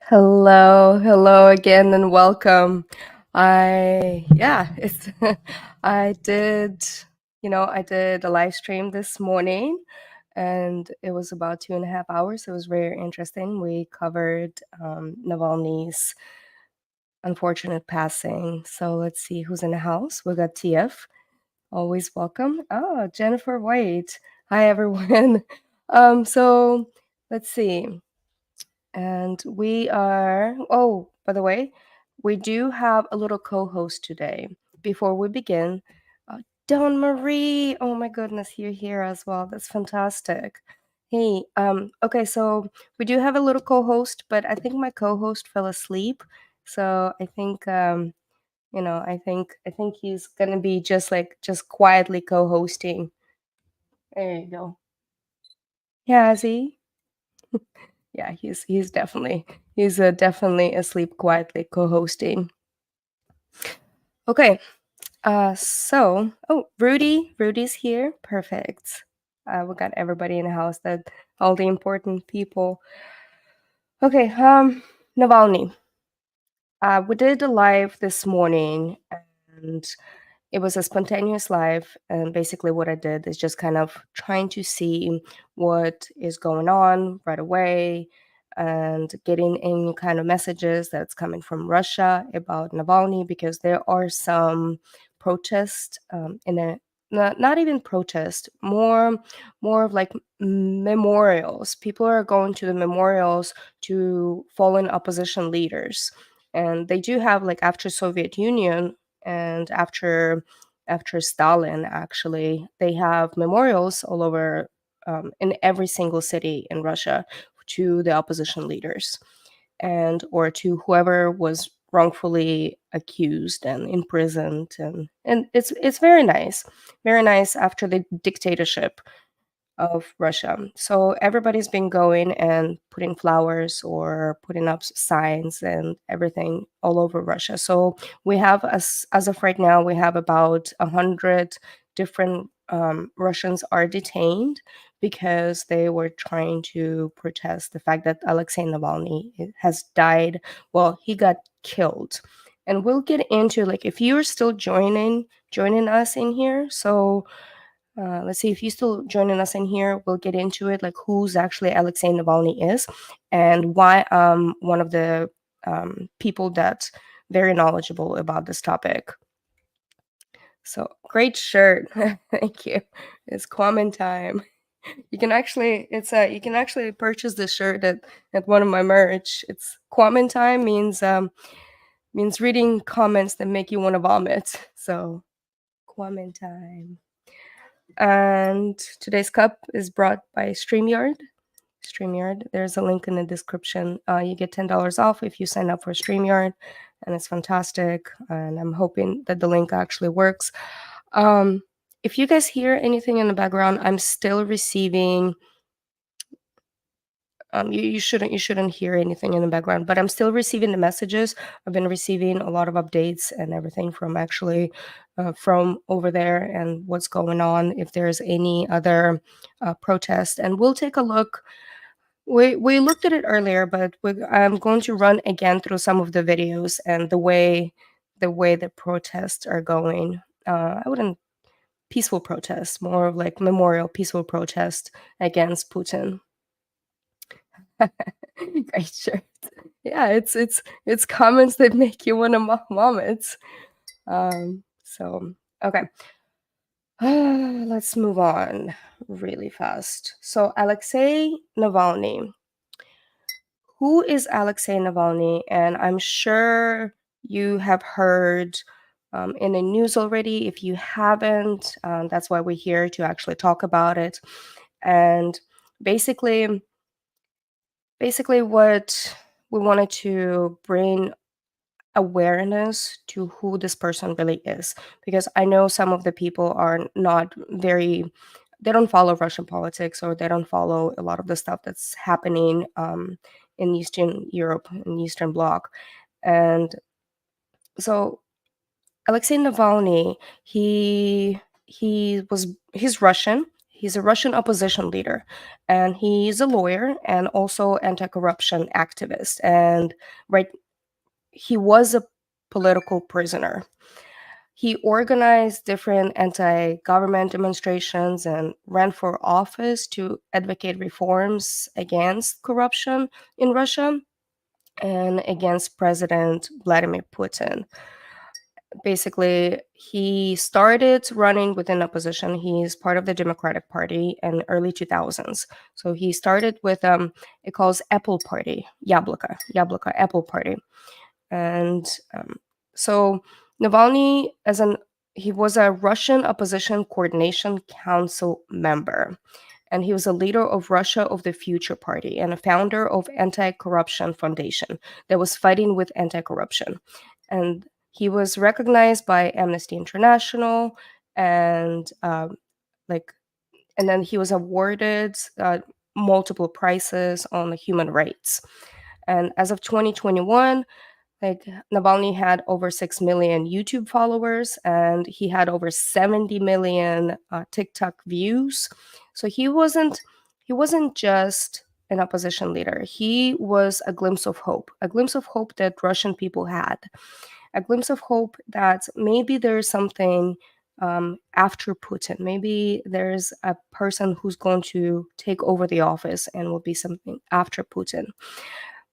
Hello again, and welcome. I did, I did a live stream this morning, and it was about 2.5 hours. It was very interesting. We covered Navalny's unfortunate passing. So let's see who's in the house. We got TF, always welcome. Oh, Jennifer White. Hi, everyone. So let's see. And we are, oh, by the way, we do have a little co-host today. Before we begin, Dawn Marie, oh my goodness, you're here as well. That's fantastic. Hey, okay, so we do have a little co-host, but I think my co-host fell asleep. So I think, I think he's gonna be just quietly co-hosting. There you go. Yeah, Z. Yeah, he's definitely asleep quietly co-hosting. Okay. Rudy's here. Perfect. We got everybody in the house, that all the important people. Okay, Navalny. We did a live this morning, and it was a spontaneous live, and basically what I did is just kind of trying to see what is going on right away and getting any kind of messages that's coming from Russia about Navalny, because there are some protests not even protest, more of like memorials. People are going to the memorials to fallen opposition leaders, and they do have, like, after Soviet Union and after Stalin, actually, they have memorials all over in every single city in Russia to the opposition leaders, and or to whoever was wrongfully accused and imprisoned, and it's very nice after the dictatorship of Russia. So everybody's been going and putting flowers or putting up signs and everything all over Russia. So we have, as of right now, we have about 100 different Russians are detained because they were trying to protest the fact that Alexei Navalny has died. Well, he got killed. And we'll get into, like, if you're still joining us in here. So let's see, if you're still joining us in here, we'll get into it, like who's actually Alexei Navalny is, and why one of the people that's very knowledgeable about this topic. So great shirt. Thank you. It's Kwame time. You can actually purchase this shirt at one of my merch. It's Kwame time means reading comments that make you want to vomit. So Kwame time. And today's cup is brought by StreamYard. There's a link in the description. You get $10 off if you sign up for StreamYard, and it's fantastic. And I'm hoping that the link actually works. If you guys hear anything in the background, I'm still receiving. You shouldn't hear anything in the background, but I'm still receiving the messages. I've been receiving a lot of updates and everything from actually from over there, and what's going on, if there's any other protest. And we'll take a look. We looked at it earlier, but I'm going to run again through some of the videos and the way the protests are going. I wouldn't peaceful protest, more of like memorial peaceful protest against Putin. Great shirt. Yeah, it's comments that make you wanna vomit. So, okay. Let's move on really fast. So, Alexei Navalny. Who is Alexei Navalny? And I'm sure you have heard in the news already. If you haven't, that's why we're here to actually talk about it. And basically, what we wanted to bring awareness to who this person really is, because I know some of the people are not very, they don't follow Russian politics, or they don't follow a lot of the stuff that's happening in Eastern Europe, in Eastern Bloc. And so Alexei Navalny, he's Russian. He's a Russian opposition leader, and he's a lawyer and also anti-corruption activist. And right, he was a political prisoner. He organized different anti-government demonstrations and ran for office to advocate reforms against corruption in Russia and against President Vladimir Putin. Basically, he started running within opposition. He's part of the Democratic Party in early 2000s. So he started with it calls Apple Party, Yabloko Apple Party. And so Navalny, he was a Russian Opposition Coordination Council member, and he was a leader of Russia of the Future Party and a founder of Anti-Corruption Foundation that was fighting with anti-corruption. And he was recognized by Amnesty International, and like, and then he was awarded multiple prizes on human rights. And as of 2021, like, Navalny had over 6 million YouTube followers, and he had over 70 million TikTok views. So he wasn't just an opposition leader. He was a glimpse of hope that Russian people had, a glimpse of hope that maybe there's something after Putin. Maybe there's a person who's going to take over the office and will be something after Putin.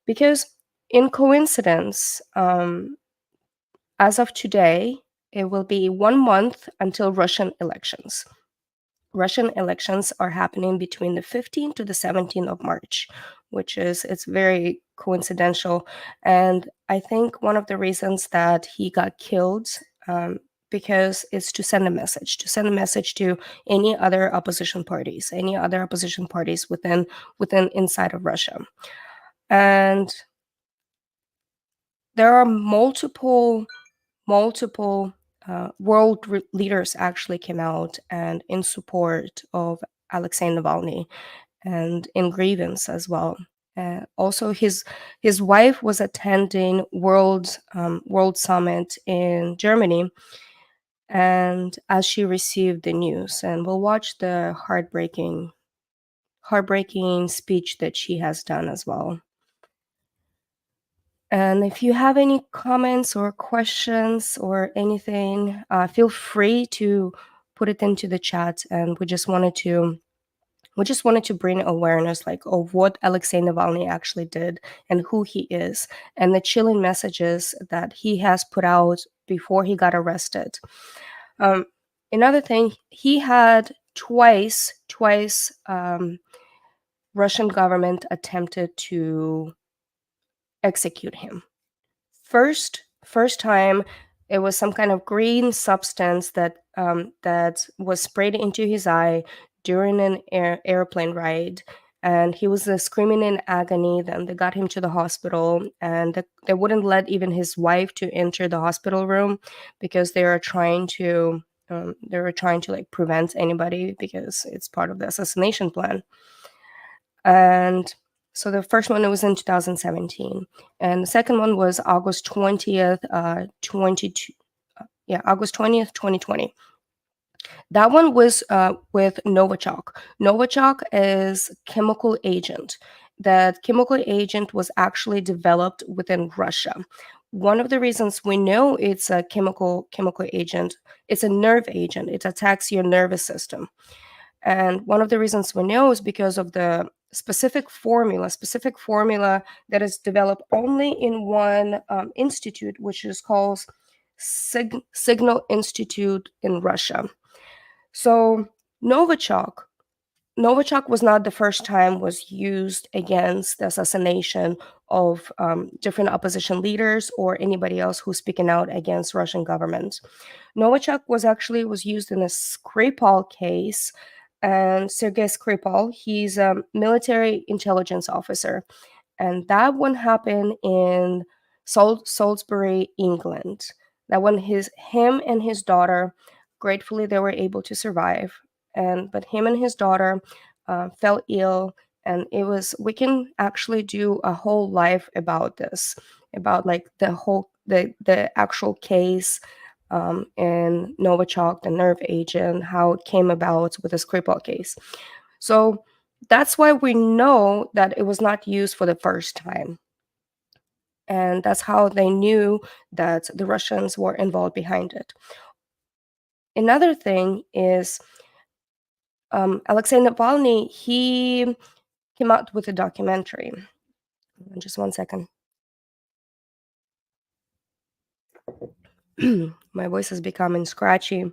Because in coincidence, as of today, it will be 1 month until Russian elections. Russian elections are happening between the 15th to the 17th of March, it's very coincidental. And I think one of the reasons that he got killed, because it's to send a message, to any other opposition parties, within inside of Russia. And there are multiple world leaders actually came out and in support of Alexei Navalny and in grievance as well. Also, his wife was attending World Summit in Germany, and as she received the news, and we'll watch the heartbreaking speech that she has done as well. And if you have any comments or questions or anything, feel free to put it into the chat. And we just wanted to bring awareness, like, of what Alexei Navalny actually did and who he is, and the chilling messages that he has put out before he got arrested. Another thing, he had twice Russian government attempted to execute him. First time, it was some kind of green substance that was sprayed into his eye during an airplane ride, and he was screaming in agony. Then they got him to the hospital, and they wouldn't let even his wife to enter the hospital room because they were trying to like prevent anybody, because it's part of the assassination plan. And so the first one, it was in 2017, and the second one was August 20th, 2020. That one was with Novichok. Novichok is chemical agent. That chemical agent was actually developed within Russia. One of the reasons we know it's a chemical agent, it's a nerve agent. It attacks your nervous system. And one of the reasons we know is because of the specific formula that is developed only in one institute, which is called Signal Institute in Russia. So Novichok was not the first time was used against the assassination of different opposition leaders or anybody else who's speaking out against Russian government. Novichok was used in a Skripal case, and Sergei Skripal, he's a military intelligence officer, and that one happened in Salisbury, England. That one, him and his daughter, gratefully they were able to survive, but him and his daughter fell ill, and we can actually do a whole life about this, about like the actual case in Novichok, the nerve agent, how it came about with the Skripal case. So that's why we know that it was not used for the first time. And that's how they knew that the Russians were involved behind it. Another thing is Alexei Navalny, he came out with a documentary. Just one second. My voice is becoming scratchy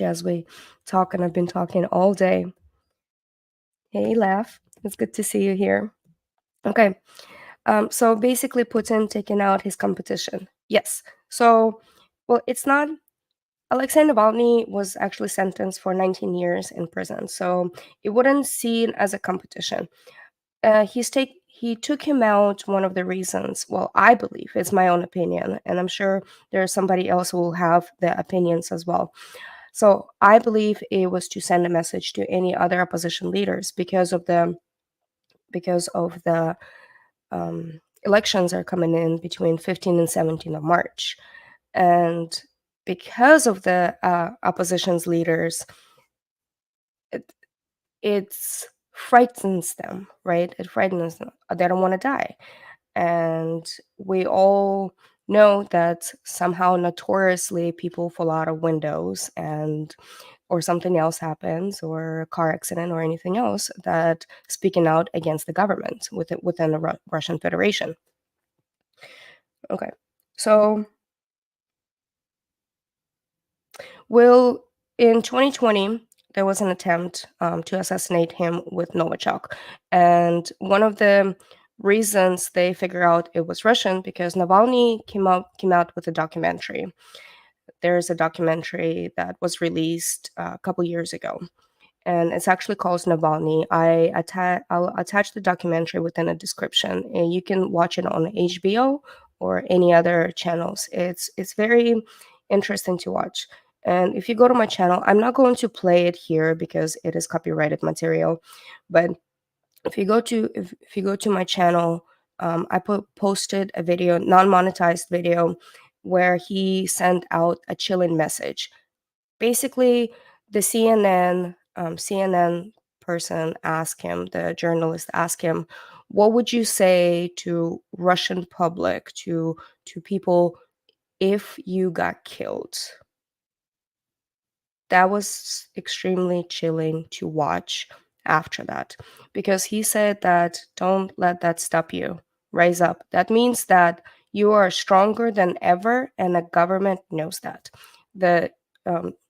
as we talk, and I've been talking all day. Hey, Laugh. It's good to see you here. Okay. So basically, Putin taking out his competition. Yes. So, well, it's not. Alexei Navalny was actually sentenced for 19 years in prison, so it wouldn't seen as a competition. He took him out. One of the reasons, well, I believe it's my own opinion, and I'm sure there's somebody else who will have the opinions as well. So I believe it was to send a message to any other opposition leaders because of the elections are coming in between 15 and 17 of March. And because of the opposition's leaders, it frightens them, right? It frightens them. They don't want to die. And we all know that somehow notoriously people fall out of windows or something else happens, or a car accident or anything else, that speaking out against the government within the Russian Federation. Okay, so in 2020, there was an attempt to assassinate him with Novichok, and one of the reasons they figure out it was Russian because Navalny came out with a documentary. There's a documentary that was released a couple years ago, and it's actually called Navalny. I'll attach the documentary within a description, and you can watch it on HBO or any other channels. It's very interesting to watch. And if you go to my channel, I'm not going to play it here because it is copyrighted material. But if you go to my channel, I posted a video, non-monetized video, where he sent out a chilling message. Basically, the CNN person asked him, the journalist asked him, what would you say to Russian public, to people, if you got killed? That was extremely chilling to watch after that, because he said that don't let that stop you. Rise up. That means that you are stronger than ever, and the government knows that. The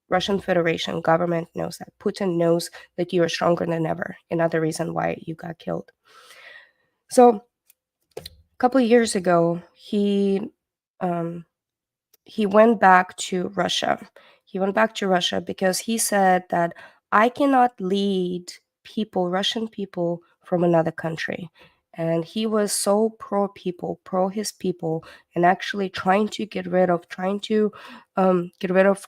Russian Federation government knows that. Putin knows that you are stronger than ever. Another reason why you got killed. So a couple of years ago, he went back to Russia. He went back to Russia because he said that I cannot lead Russian people, from another country. And he was so pro people, pro his people, and actually trying to get rid of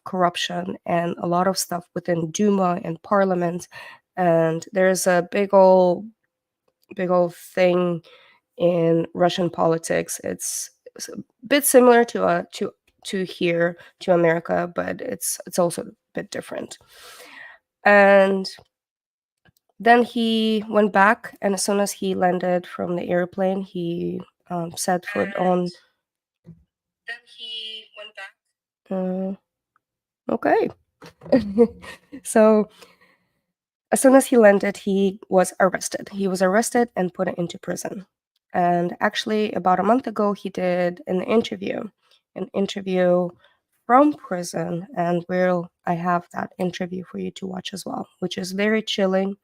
corruption and a lot of stuff within Duma and Parliament. And there's a big old thing in Russian politics. It's a bit similar to here, to America, but it's also a bit different. And then he went back, and as soon as he landed from the airplane, he set foot on. Then he went back. Okay. So As soon as he landed, he was arrested. He was arrested and put into prison. And actually, about a month ago, he did an interview from prison, and I have that interview for you to watch as well, which is very chilling.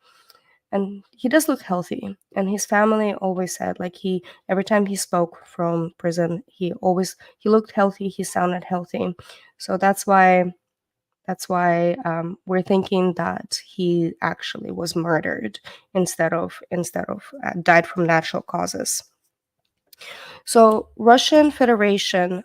And he does look healthy, and his family always said, like, he every time he spoke from prison, he looked healthy, he sounded healthy. So that's why we're thinking that he actually was murdered instead of died from natural causes. So Russian Federation,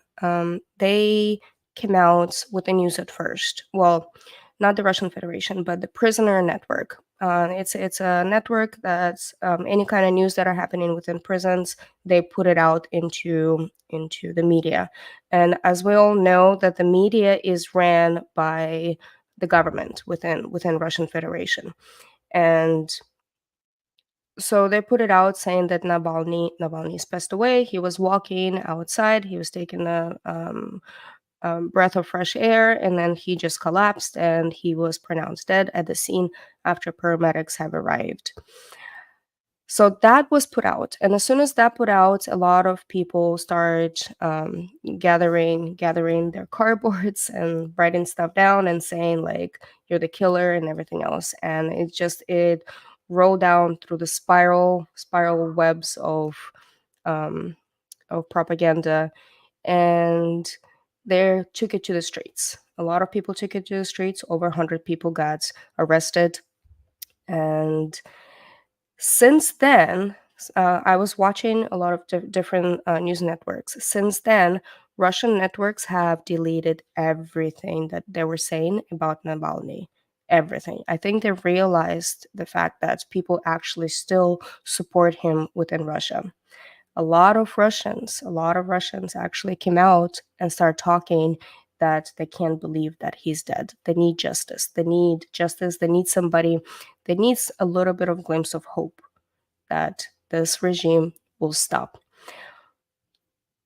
they came out with the news at first. Well, not the Russian Federation, but the prisoner network. It's a network that's any kind of news that are happening within prisons. They put it out into the media, and as we all know, that the media is ran by the government within Russian Federation, and so they put it out saying that Navalny's passed away. He was walking outside. He was taking a breath of fresh air, and then he just collapsed, and he was pronounced dead at the scene after paramedics have arrived. So that was put out, and as soon as that put out, a lot of people start gathering their cardboards and writing stuff down and saying, like, you're the killer and everything else. And it rolled down through the spiral webs um, of propaganda, and they took it to the streets. A lot of people took it to the streets. Over 100 people got arrested, and since then, I was watching a lot of different news networks. Since then, Russian networks have deleted everything that they were saying about Navalny. Everything. I think they realized the fact that people actually still support him within Russia. A lot of Russians actually came out and started talking that they can't believe that he's dead. They need justice. They need justice. They need somebody. They need a little bit of glimpse of hope that this regime will stop.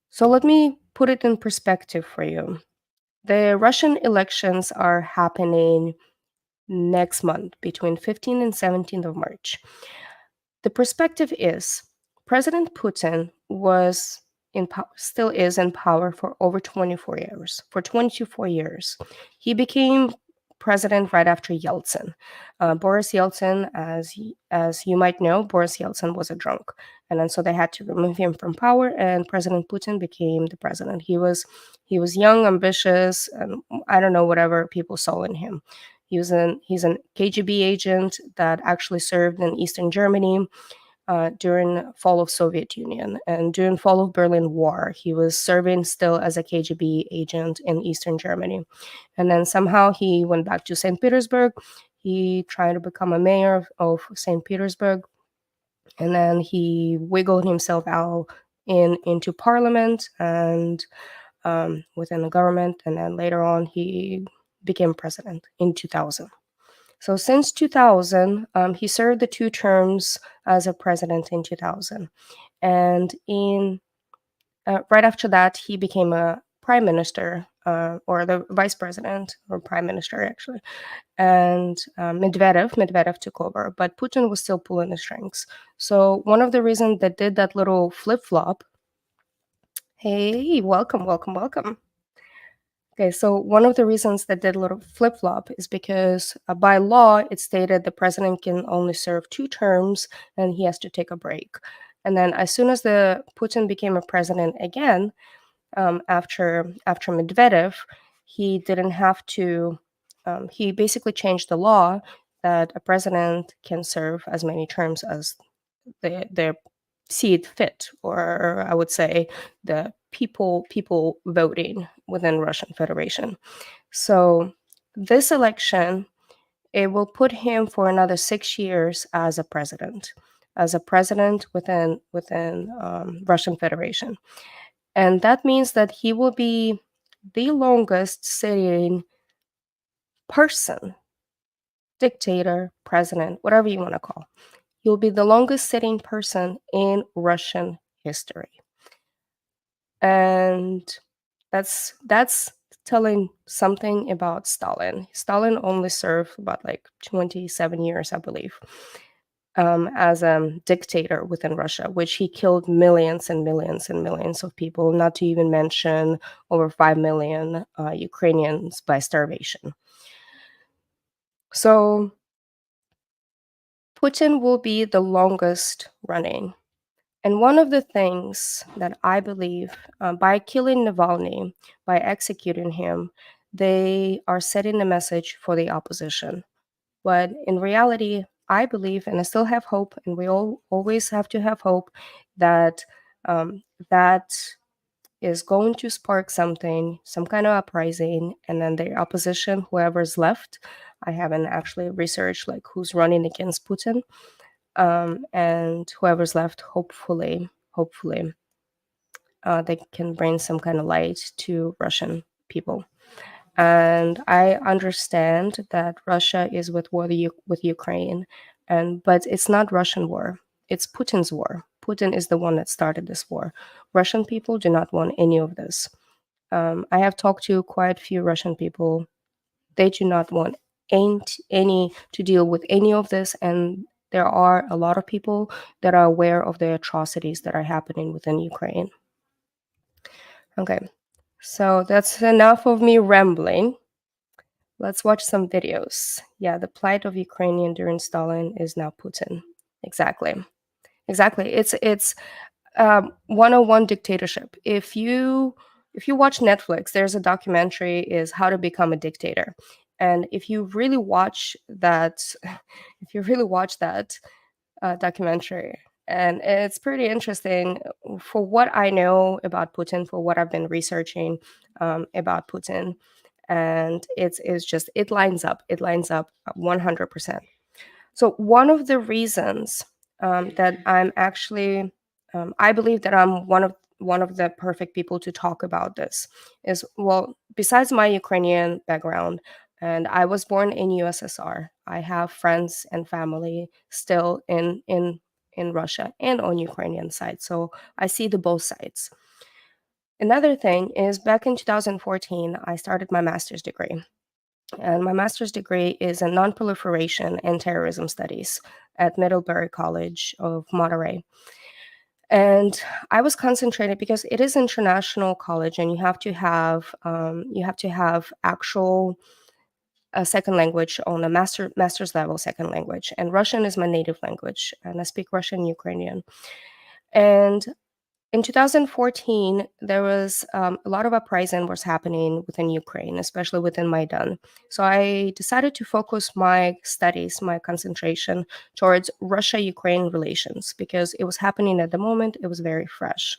So let me put it in perspective for you. The Russian elections are happening next month between 15th and 17th of March. The perspective is President Putin still is in power for over 24 years. For 24 years, he became president right after Yeltsin. Boris Yeltsin, as you might know, Boris Yeltsin was a drunk, and then so they had to remove him from power, and President Putin became the president. He was young, ambitious, and I don't know, whatever people saw in him. He's an KGB agent that actually served in Eastern Germany during fall of Soviet Union, and during fall of Berlin War, he was serving still as a KGB agent in Eastern Germany. And then somehow he went back to St. Petersburg. He tried to become a mayor of St. Petersburg, and then he wiggled himself out into parliament and within the government, and then later on he became president in 2000. So since 2000, he served the 2 terms as a president in 2000, and right after that, he became a prime minister, or the vice president, or prime minister actually. And Medvedev took over, but Putin was still pulling the strings. So one of the reasons that did that little flip flop. Hey, welcome, welcome, welcome. Okay, so one of the reasons that did a little flip flop is because by law it stated the president can only serve 2 terms and he has to take a break. And then as soon as the Putin became a president again, after Medvedev, he didn't have to. He basically changed the law that a president can serve as many terms as they see it fit, or I would say the people voting within Russian Federation. So this election, it will put him for another 6 years as a president, within Russian Federation, and that means that he will be the longest sitting person, dictator, president, whatever you want to call. He will be the longest sitting person in Russian history. And that's telling something about Stalin. Stalin only served about like 27 years, I believe, as a dictator within Russia, which he killed millions and millions and millions of people, not to even mention over 5 million Ukrainians by starvation. So Putin will be the longest running. And one of the things that I believe, by killing Navalny, by executing him, they are setting a message for the opposition. But in reality, I believe, and I still have hope, and we all always have to have hope, that that is going to spark something, some kind of uprising, and then the opposition, whoever's left, I haven't actually researched like who's running against Putin, and whoever's left, hopefully, they can bring some kind of light to Russian people. And I understand that Russia is with war with Ukraine, but it's not Russian war. It's Putin's war. Putin is the one that started this war. Russian people do not want any of this. I have talked to quite a few Russian people. They do not want any to deal with any of this, and there are a lot of people that are aware of the atrocities that are happening within Ukraine. Okay, so that's enough of me rambling. Let's watch some videos. Yeah, the plight of Ukrainian during Stalin is now Putin. Exactly. It's 101 dictatorship. If you watch Netflix, there's a documentary is How to Become a Dictator. And if you really watch that documentary, and it's pretty interesting for what I know about Putin, for what I've been researching about Putin, and it lines up 100%. So one of the reasons that I'm actually I believe that I'm one of the perfect people to talk about this is, well, besides my Ukrainian background, and I was born in USSR. I have friends and family still in Russia and on Ukrainian side, so I see the both sides. Another thing is, back in 2014, I started my master's degree. And my master's degree is in nonproliferation and terrorism studies at Middlebury College of Monterey. And I was concentrated because it is international college, and you have to have actual second language on a master's level second language. And Russian is my native language, and I speak Russian and Ukrainian. And in 2014, there was a lot of uprising was happening within Ukraine, especially within Maidan. So I decided to focus my studies, my concentration towards Russia-Ukraine relations, because it was happening at the moment. It was very fresh,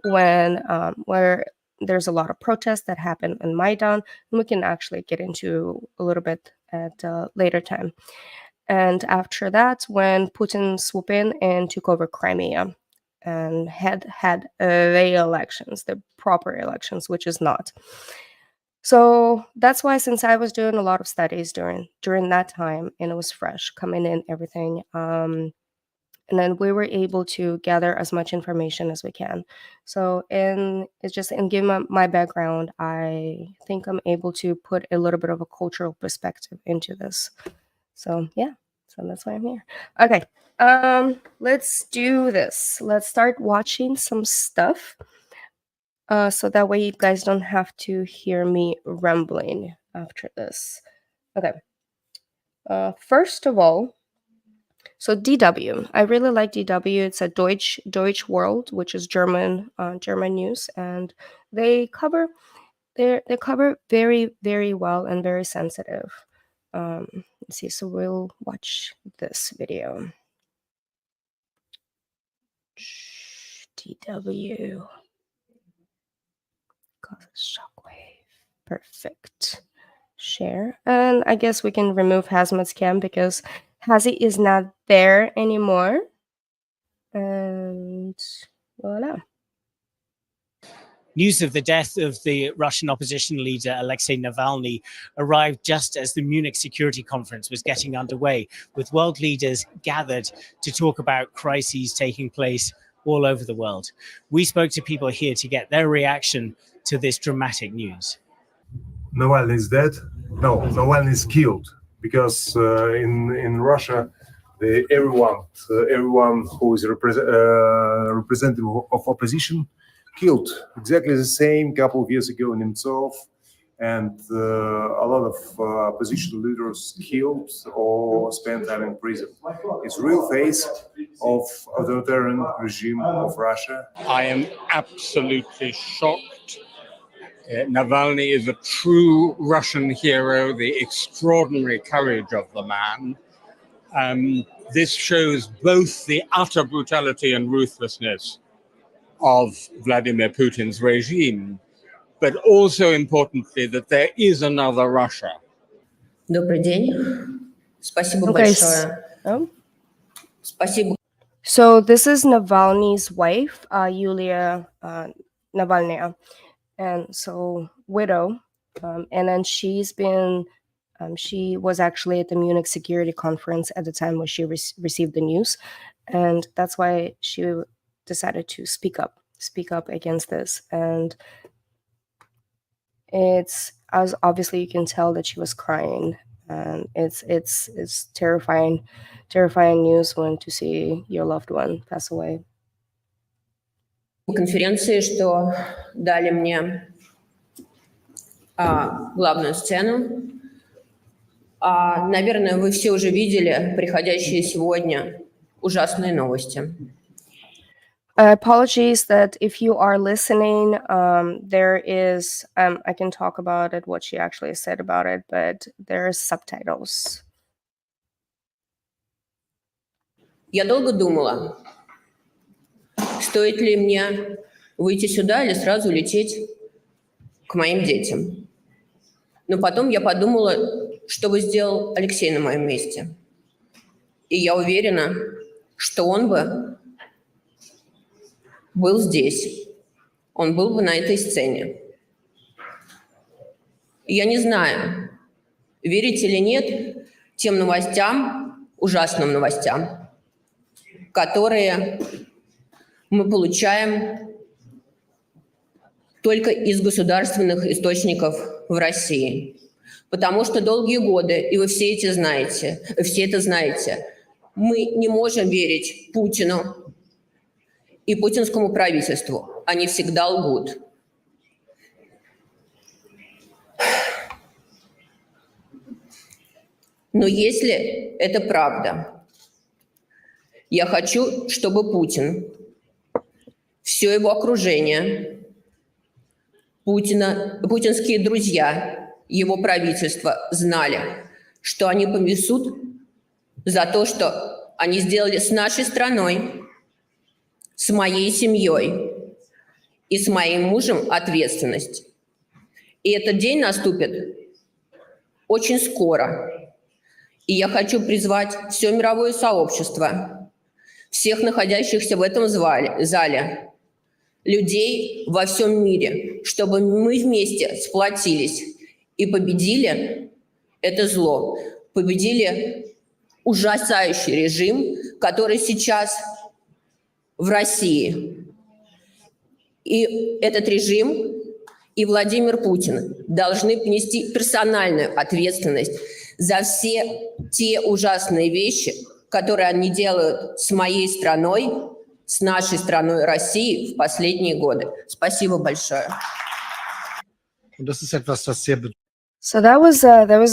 when where there's a lot of protests that happen in Maidan, and we can actually get into a little bit at a later time. And after that, when Putin swooped in and took over Crimea, and had the elections, the proper elections, which is not. So that's why, since I was doing a lot of studies during that time, and it was fresh coming in everything, and then we were able to gather as much information as we can. So given my background, I think I'm able to put a little bit of a cultural perspective into this. So yeah, so that's why I'm here. Okay. Let's do this. Let's start watching some stuff, so that way you guys don't have to hear me rambling after this. Okay. First of all, so DW. I really like DW. It's a Deutsch World, which is German news, and they cover very, very well and very sensitive. Let's see. So we'll watch this video. DW causes shockwave. Perfect. Share. And I guess we can remove Hazmat's cam because Hazi is not there anymore. And voila. News of the death of the Russian opposition leader Aleksei Navalny arrived just as the Munich Security Conference was getting underway, with world leaders gathered to talk about crises taking place all over the world. We spoke to people here to get their reaction to this dramatic news. Navalny is dead. No, Navalny is killed because in Russia, everyone who is representative of opposition killed. Exactly the same couple of years ago in Nemtsov, and a lot of opposition leaders killed or spent time in prison. It's real face of authoritarian regime of Russia. I am absolutely shocked. Navalny is a true Russian hero, the extraordinary courage of the man. This shows both the utter brutality and ruthlessness of Vladimir Putin's regime, but also importantly that there is another Russia. Добрый день. Спасибо большое. Спасибо. So this is Navalny's wife, Yulia Navalny, and so widow, and then she's been. She was actually at the Munich security conference at the time when she received the news, and that's why she decided to speak up against this. And it's, as obviously you can tell that she was crying, and it's terrifying news when to see your loved one pass away. Конференции, что дали мне главную сцену. Наверное, вы все уже видели приходящие сегодня ужасные новости. Apologies that if you are listening, there is, I can talk about it, what she actually said about it, but there's subtitles. Я долго думала, стоит ли мне выйти сюда или сразу лететь к моим детям. Но потом я подумала, что бы сделал Алексей на моем месте. И я уверена, что он бы был здесь. Он был бы на этой сцене. И я не знаю, верите или нет тем новостям, ужасным новостям, которые мы получаем только из государственных источников в России. Потому что долгие годы, и вы все это знаете, мы не можем верить Путину и путинскому правительству. Они всегда лгут. Но если это правда, я хочу, чтобы Путин, все его окружение, путинские друзья, его правительство знали, что они понесут за то, что они сделали с нашей страной, с моей семьей и с моим мужем ответственность. И этот день наступит очень скоро. И я хочу призвать все мировое сообщество, всех находящихся в этом зале, людей во всем мире, чтобы мы вместе сплотились и победили это зло, победили ужасающий режим, который сейчас в России. И этот режим и Владимир Путин должны понести персональную ответственность за все те ужасные вещи, которые они делают с моей страной, с нашей страной России в последние годы. Спасибо большое. So that was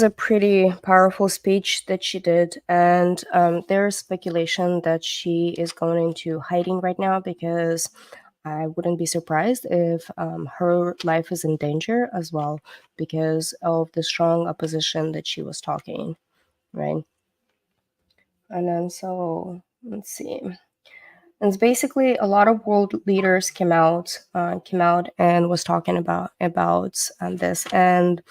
a pretty powerful speech that she did, and there's speculation that she is going into hiding right now, because I wouldn't be surprised if her life is in danger as well because of the strong opposition that she was talking, right? And then so let's see. And it's basically a lot of world leaders came out and was talking about this, and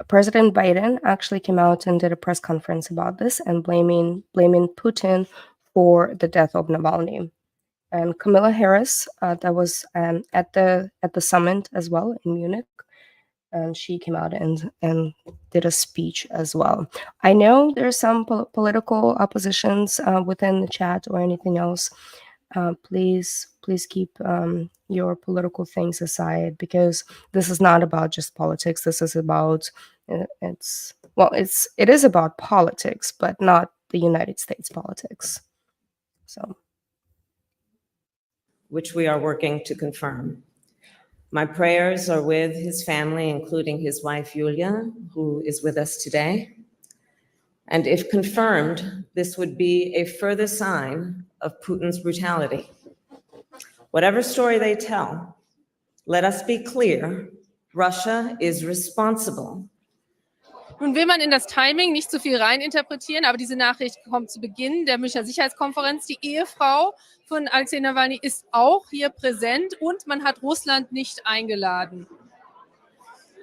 President Biden actually came out and did a press conference about this and blaming Putin for the death of Navalny. And Kamala Harris, that was at the summit as well in Munich, and she came out and did a speech as well. I know there's some political oppositions within the chat or anything else. Please keep your political things aside, because this is not about just politics. This is about it is about politics, but not the United States politics. So, which we are working to confirm. My prayers are with his family, including his wife, Yulia, who is with us today. And if confirmed, this would be a further sign of Putin's brutality. Whatever story they tell, let us be clear, Russia is responsible. Nun will man in das Timing nicht zu viel reininterpretieren, aber diese Nachricht kommt zu Beginn der Münchner Sicherheitskonferenz. Die Ehefrau von Aleksei Navalny ist auch hier präsent und man hat Russland nicht eingeladen.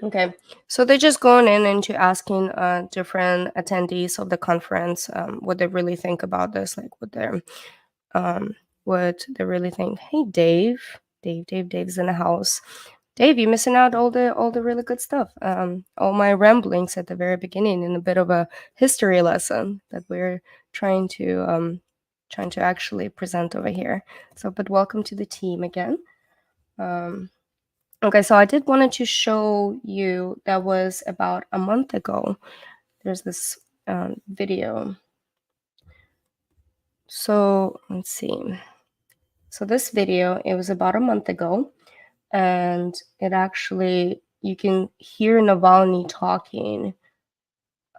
okay, so they're just going into asking different attendees of the conference what they really think about this, like what they really think. Hey, Dave's in the house. Dave, you're missing out all the really good stuff. All my ramblings at the very beginning, and a bit of a history lesson that we're trying to actually present over here. So, but welcome to the team again. Okay, so I did wanted to show you, that was about a month ago. There's this video. So let's see. So this video, it was about a month ago. And it actually, you can hear Navalny talking.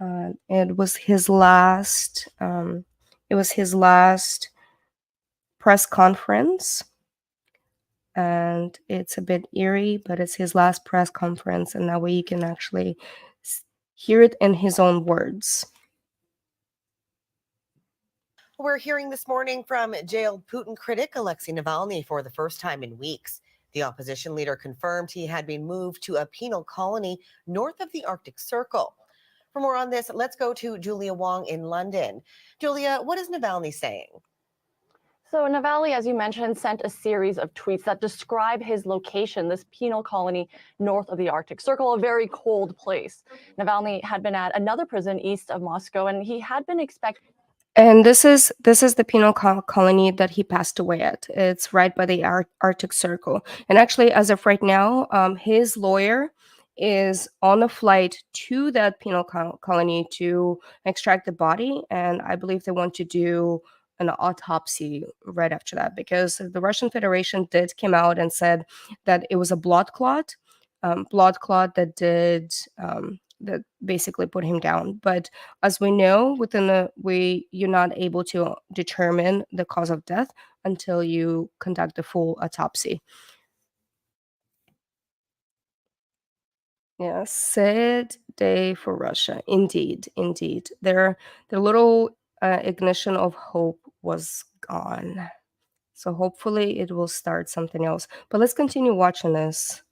It was his last. It was his last press conference, and it's a bit eerie, but it's his last press conference, and that way you can actually hear it in his own words. We're hearing this morning from jailed Putin critic Aleksei Navalny for the first time in weeks. The opposition leader confirmed he had been moved to a penal colony north of the Arctic Circle. For more on this, let's go to Julia Wong in London. Julia, what is Navalny saying? So Navalny, as you mentioned, sent a series of tweets that describe his location, this penal colony north of the Arctic Circle, a very cold place. Navalny had been at another prison east of Moscow, and he had been expected. And this is the penal colony that he passed away at. It's right by the Arctic Circle. And actually, as of right now, his lawyer is on a flight to that penal colony to extract the body. And I believe they want to do an autopsy right after that, because the Russian Federation did come out and said that it was a blood clot that did that basically put him down. But as we know, you're not able to determine the cause of death until you conduct a full autopsy. Yeah, sad day for Russia. Indeed. Their little ignition of hope was gone. So hopefully it will start something else. But let's continue watching this.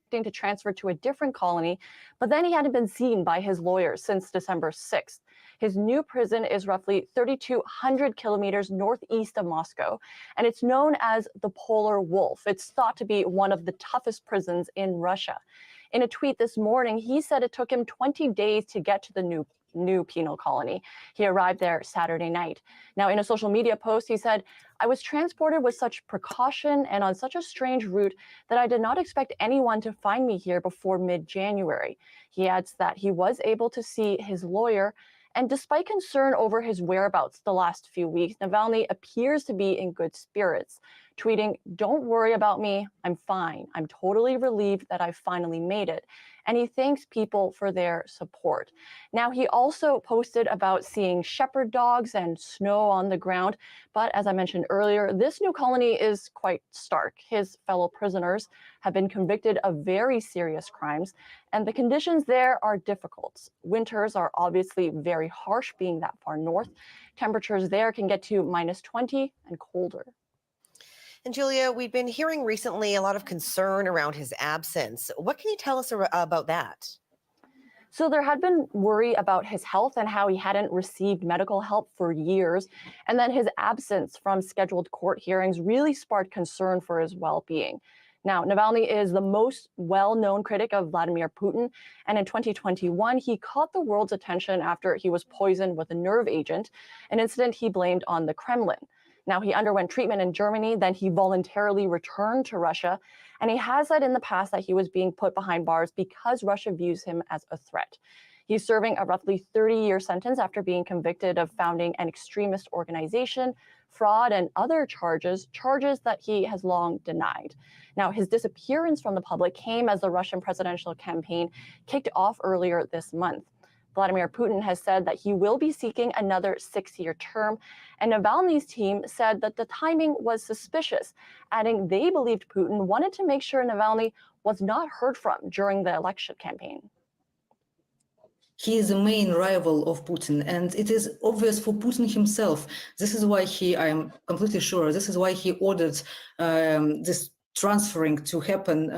To transfer to a different colony, but then he hadn't been seen by his lawyers since December 6th. His new prison is roughly 3,200 kilometers northeast of Moscow, and it's known as the Polar Wolf. It's thought to be one of the toughest prisons in Russia. In a tweet this morning, he said it took him 20 days to get to the new penal colony. He arrived there Saturday night. Now, in a social media post, he said, "I was transported with such precaution and on such a strange route that I did not expect anyone to find me here before mid-January." He adds that he was able to see his lawyer, and despite concern over his whereabouts the last few weeks, Navalny appears to be in good spirits, tweeting, "Don't worry about me, I'm fine. I'm totally relieved that I finally made it." And he thanks people for their support. Now, he also posted about seeing shepherd dogs and snow on the ground. But as I mentioned earlier, this new colony is quite stark. His fellow prisoners have been convicted of very serious crimes, and the conditions there are difficult. Winters are obviously very harsh, being that far north. Temperatures there can get to -20 and colder. And Julia, we've been hearing recently a lot of concern around his absence. What can you tell us about that? So there had been worry about his health and how he hadn't received medical help for years. And then his absence from scheduled court hearings really sparked concern for his well-being. Now, Navalny is the most well-known critic of Vladimir Putin. And in 2021, he caught the world's attention after he was poisoned with a nerve agent, an incident he blamed on the Kremlin. Now, he underwent treatment in Germany, then he voluntarily returned to Russia, and he has said in the past that he was being put behind bars because Russia views him as a threat. He's serving a roughly 30-year sentence after being convicted of founding an extremist organization, fraud, and other charges that he has long denied. Now, his disappearance from the public came as the Russian presidential campaign kicked off earlier this month. Vladimir Putin has said that he will be seeking another 6-year term, and Navalny's team said that the timing was suspicious, adding they believed Putin wanted to make sure Navalny was not heard from during the election campaign. He is the main rival of Putin, and it is obvious for Putin himself. This is why I am completely sure, this is why he ordered this transferring to happen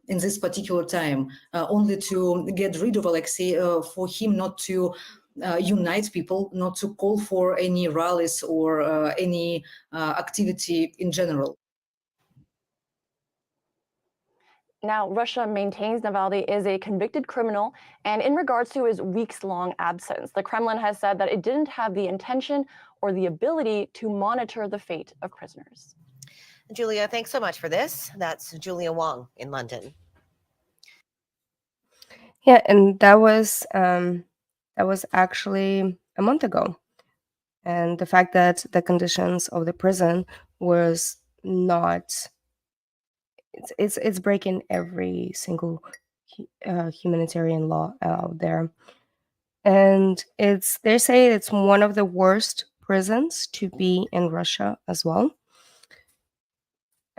in this particular time, only to get rid of Aleksei, for him not to unite people, not to call for any rallies or any activity in general. Now, Russia maintains Navalny is a convicted criminal, and in regards to his weeks-long absence, the Kremlin has said that it didn't have the intention or the ability to monitor the fate of prisoners. Julia, thanks so much for this. That's Julia Wong in London. Yeah, and that was actually a month ago. And the fact that the conditions of the prison was not, it's breaking every single humanitarian law out there. And they say it's one of the worst prisons to be in Russia as well.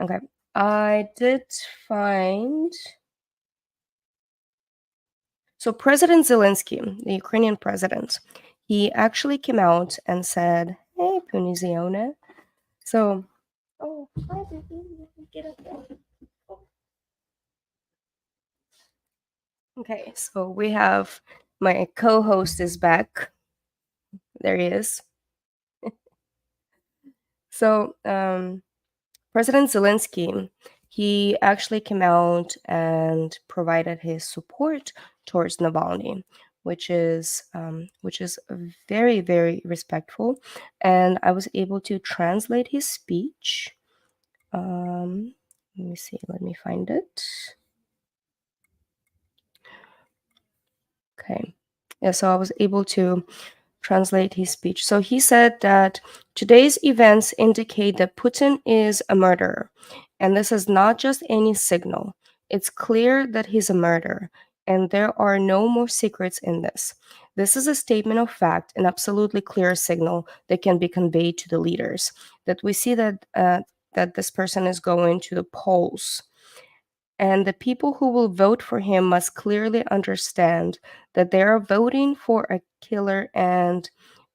Okay, I did find. So President Zelensky, the Ukrainian president, he actually came out and said, "Hey, Punizione." So, oh, hi, baby, get up there. Okay, so we have my co-host is back. There he is. So, President Zelensky, he actually came out and provided his support towards Navalny, which is very, very respectful. And I was able to translate his speech. Let me see. Let me find it. Okay. Yeah, so I was able to translate his speech. So he said that today's events indicate that Putin is a murderer, and this is not just any signal. It's clear that he's a murderer, and there are no more secrets in this. This is a statement of fact, an absolutely clear signal that can be conveyed to the leaders, that we see that that this person is going to the polls. And the people who will vote for him must clearly understand that they are voting for a killer and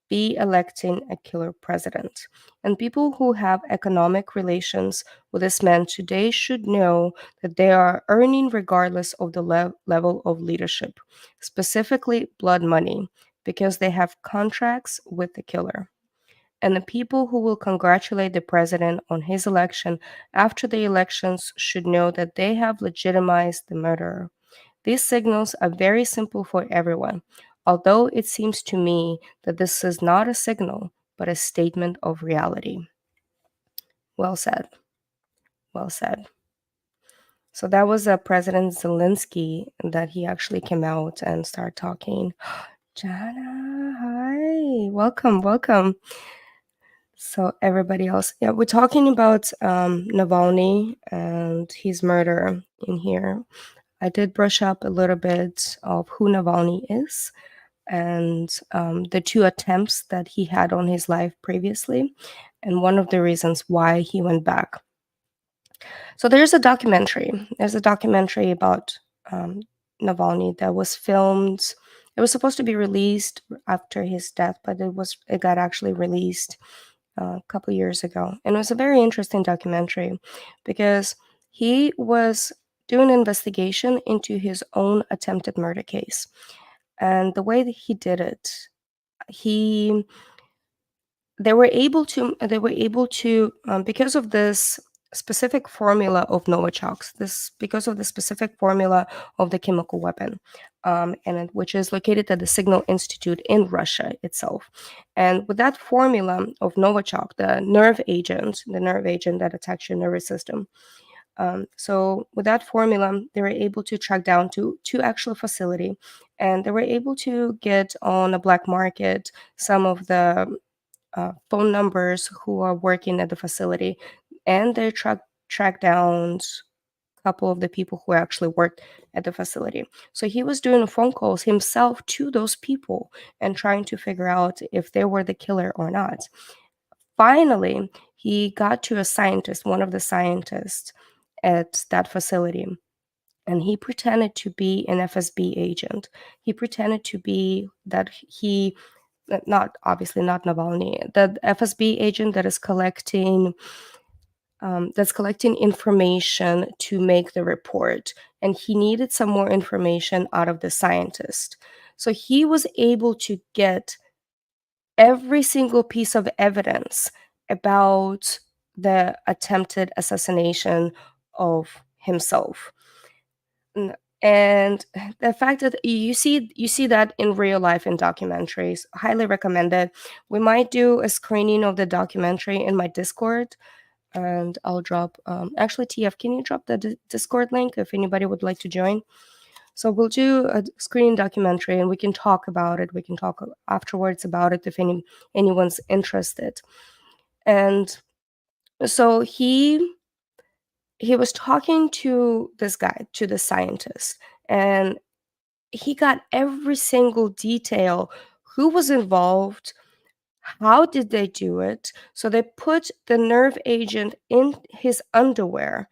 be electing a killer president. And people who have economic relations with this man today should know that they are earning regardless of the level of leadership, specifically blood money, because they have contracts with the killer. And the people who will congratulate the president on his election after the elections should know that they have legitimized the murderer. These signals are very simple for everyone, although it seems to me that this is not a signal, but a statement of reality. Well said. Well said. So that was President Zelensky that he actually came out and started talking. Jana, hi. Welcome, welcome. So everybody else, yeah, we're talking about Navalny and his murder in here. I did brush up a little bit of who Navalny is and the 2 attempts that he had on his life previously, and one of the reasons why he went back. So there's a documentary. There's a documentary about Navalny that was filmed. It was supposed to be released after his death, but it got actually released a couple years ago. And it was a very interesting documentary because he was doing an investigation into his own attempted murder case. And the way that he did it, they were able to because of this specific formula of Novichok's, this because of the specific formula of the chemical weapon, which is located at the Signal Institute in Russia itself. And with that formula of Novichok, the nerve agent that attacks your nervous system, so with that formula, they were able to track down to actual facility, and they were able to get on a black market some of the phone numbers who are working at the facility, and they track down a couple of the people who actually worked at the facility. So he was doing phone calls himself to those people and trying to figure out if they were the killer or not. Finally, he got to a scientist, one of the scientists at that facility, and he pretended to be an FSB agent. He pretended to be that he, not obviously not Navalny, the FSB agent that is collecting information to make the report, and he needed some more information out of the scientist. So he was able to get every single piece of evidence about the attempted assassination of himself. And the fact that you see that in real life in documentaries, highly recommended. We might do a screening of the documentary in my Discord, and I'll drop actually, TF, can you drop the Discord link if anybody would like to join? So we'll do a screening documentary, and we can talk about it. We can talk afterwards about it if anyone's interested. And so he was talking to this guy, to the scientist, and he got every single detail: who was involved, how did they do it. So they put the nerve agent in his underwear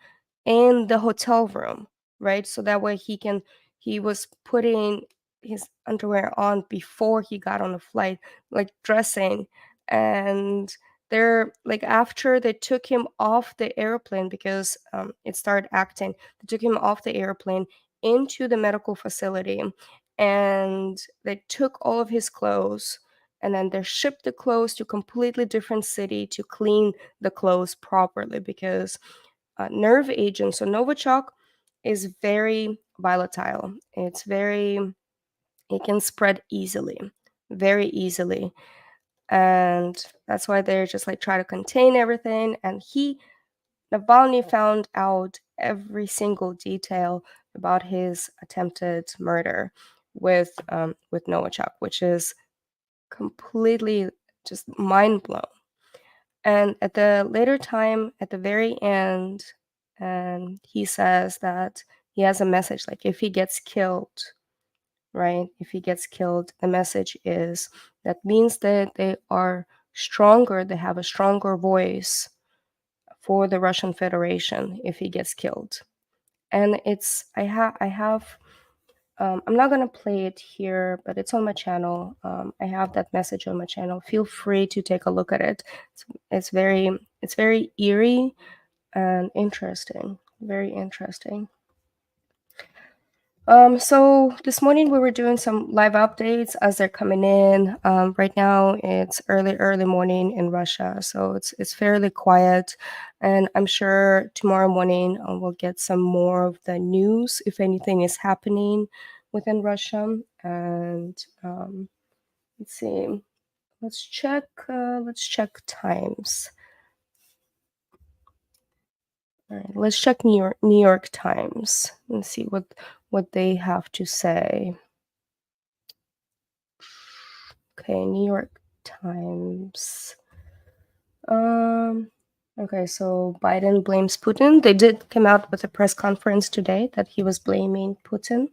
in the hotel room, right? So that way he was putting his underwear on before he got on the flight, like dressing. And they're like, after they took him off the airplane because it started acting, they took him off the airplane into the medical facility, and they took all of his clothes, and then they shipped the clothes to a completely different city to clean the clothes properly, because nerve agent, so Novichok, is very volatile. It can spread easily, very easily. And that's why they're just like try to contain everything. And Navalny found out every single detail about his attempted murder with Novichok, which is completely just mind blown. And at the later time, at the very end, and he says that he has a message, like if he gets killed, right? If he gets killed, the message is that means that they are stronger, they have a stronger voice for the Russian Federation if he gets killed. And I have I'm not gonna play it here, but it's on my channel. I have that message on my channel. Feel free to take a look at it. It's very eerie and interesting. Very interesting. So this morning we were doing some live updates as they're coming in. Right now it's early morning in Russia, so it's fairly quiet, and I'm sure tomorrow morning we'll get some more of the news if anything is happening within Russia. And let's see, let's check times. All right, let's check New York Times and see what they have to say. Okay, New York Times. Okay, so Biden blames Putin. They did come out with a press conference today that he was blaming Putin.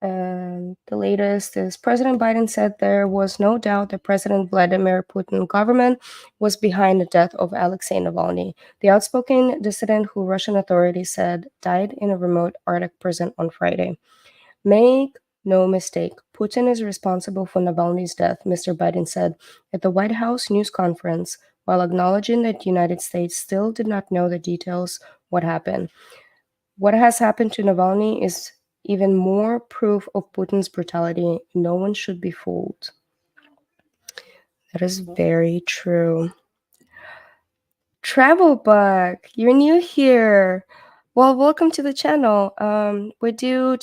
And the latest is President Biden said there was no doubt that President Vladimir Putin government was behind the death of Aleksei Navalny, the outspoken dissident who Russian authorities said died in a remote Arctic prison on Friday. Make no mistake, Putin is responsible for Navalny's death, Mr. Biden said at the White House news conference, while acknowledging that the United States still did not know the details what happened. What has happened to Navalny is even more proof of Putin's brutality. No one should be fooled. That is very true. Travel Bug, you're new here. Well, welcome to the channel. We do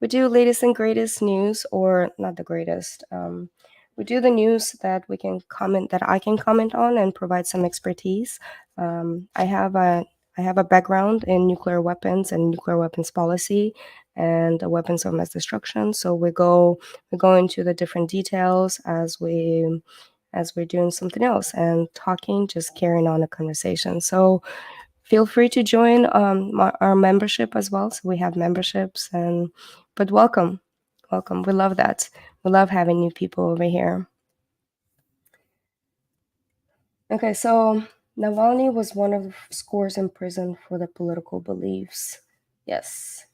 latest and greatest news, or not the greatest. We do the news that I can comment on and provide some expertise. I have a background in nuclear weapons and nuclear weapons policy and weapons of mass destruction. So we go into the different details as we're doing something else and talking, just carrying on a conversation. So feel free to join our membership as well. So we have memberships, but welcome. We love that. We love having new people over here. Okay, so Navalny was one of the scores in prison for their political beliefs. Yes.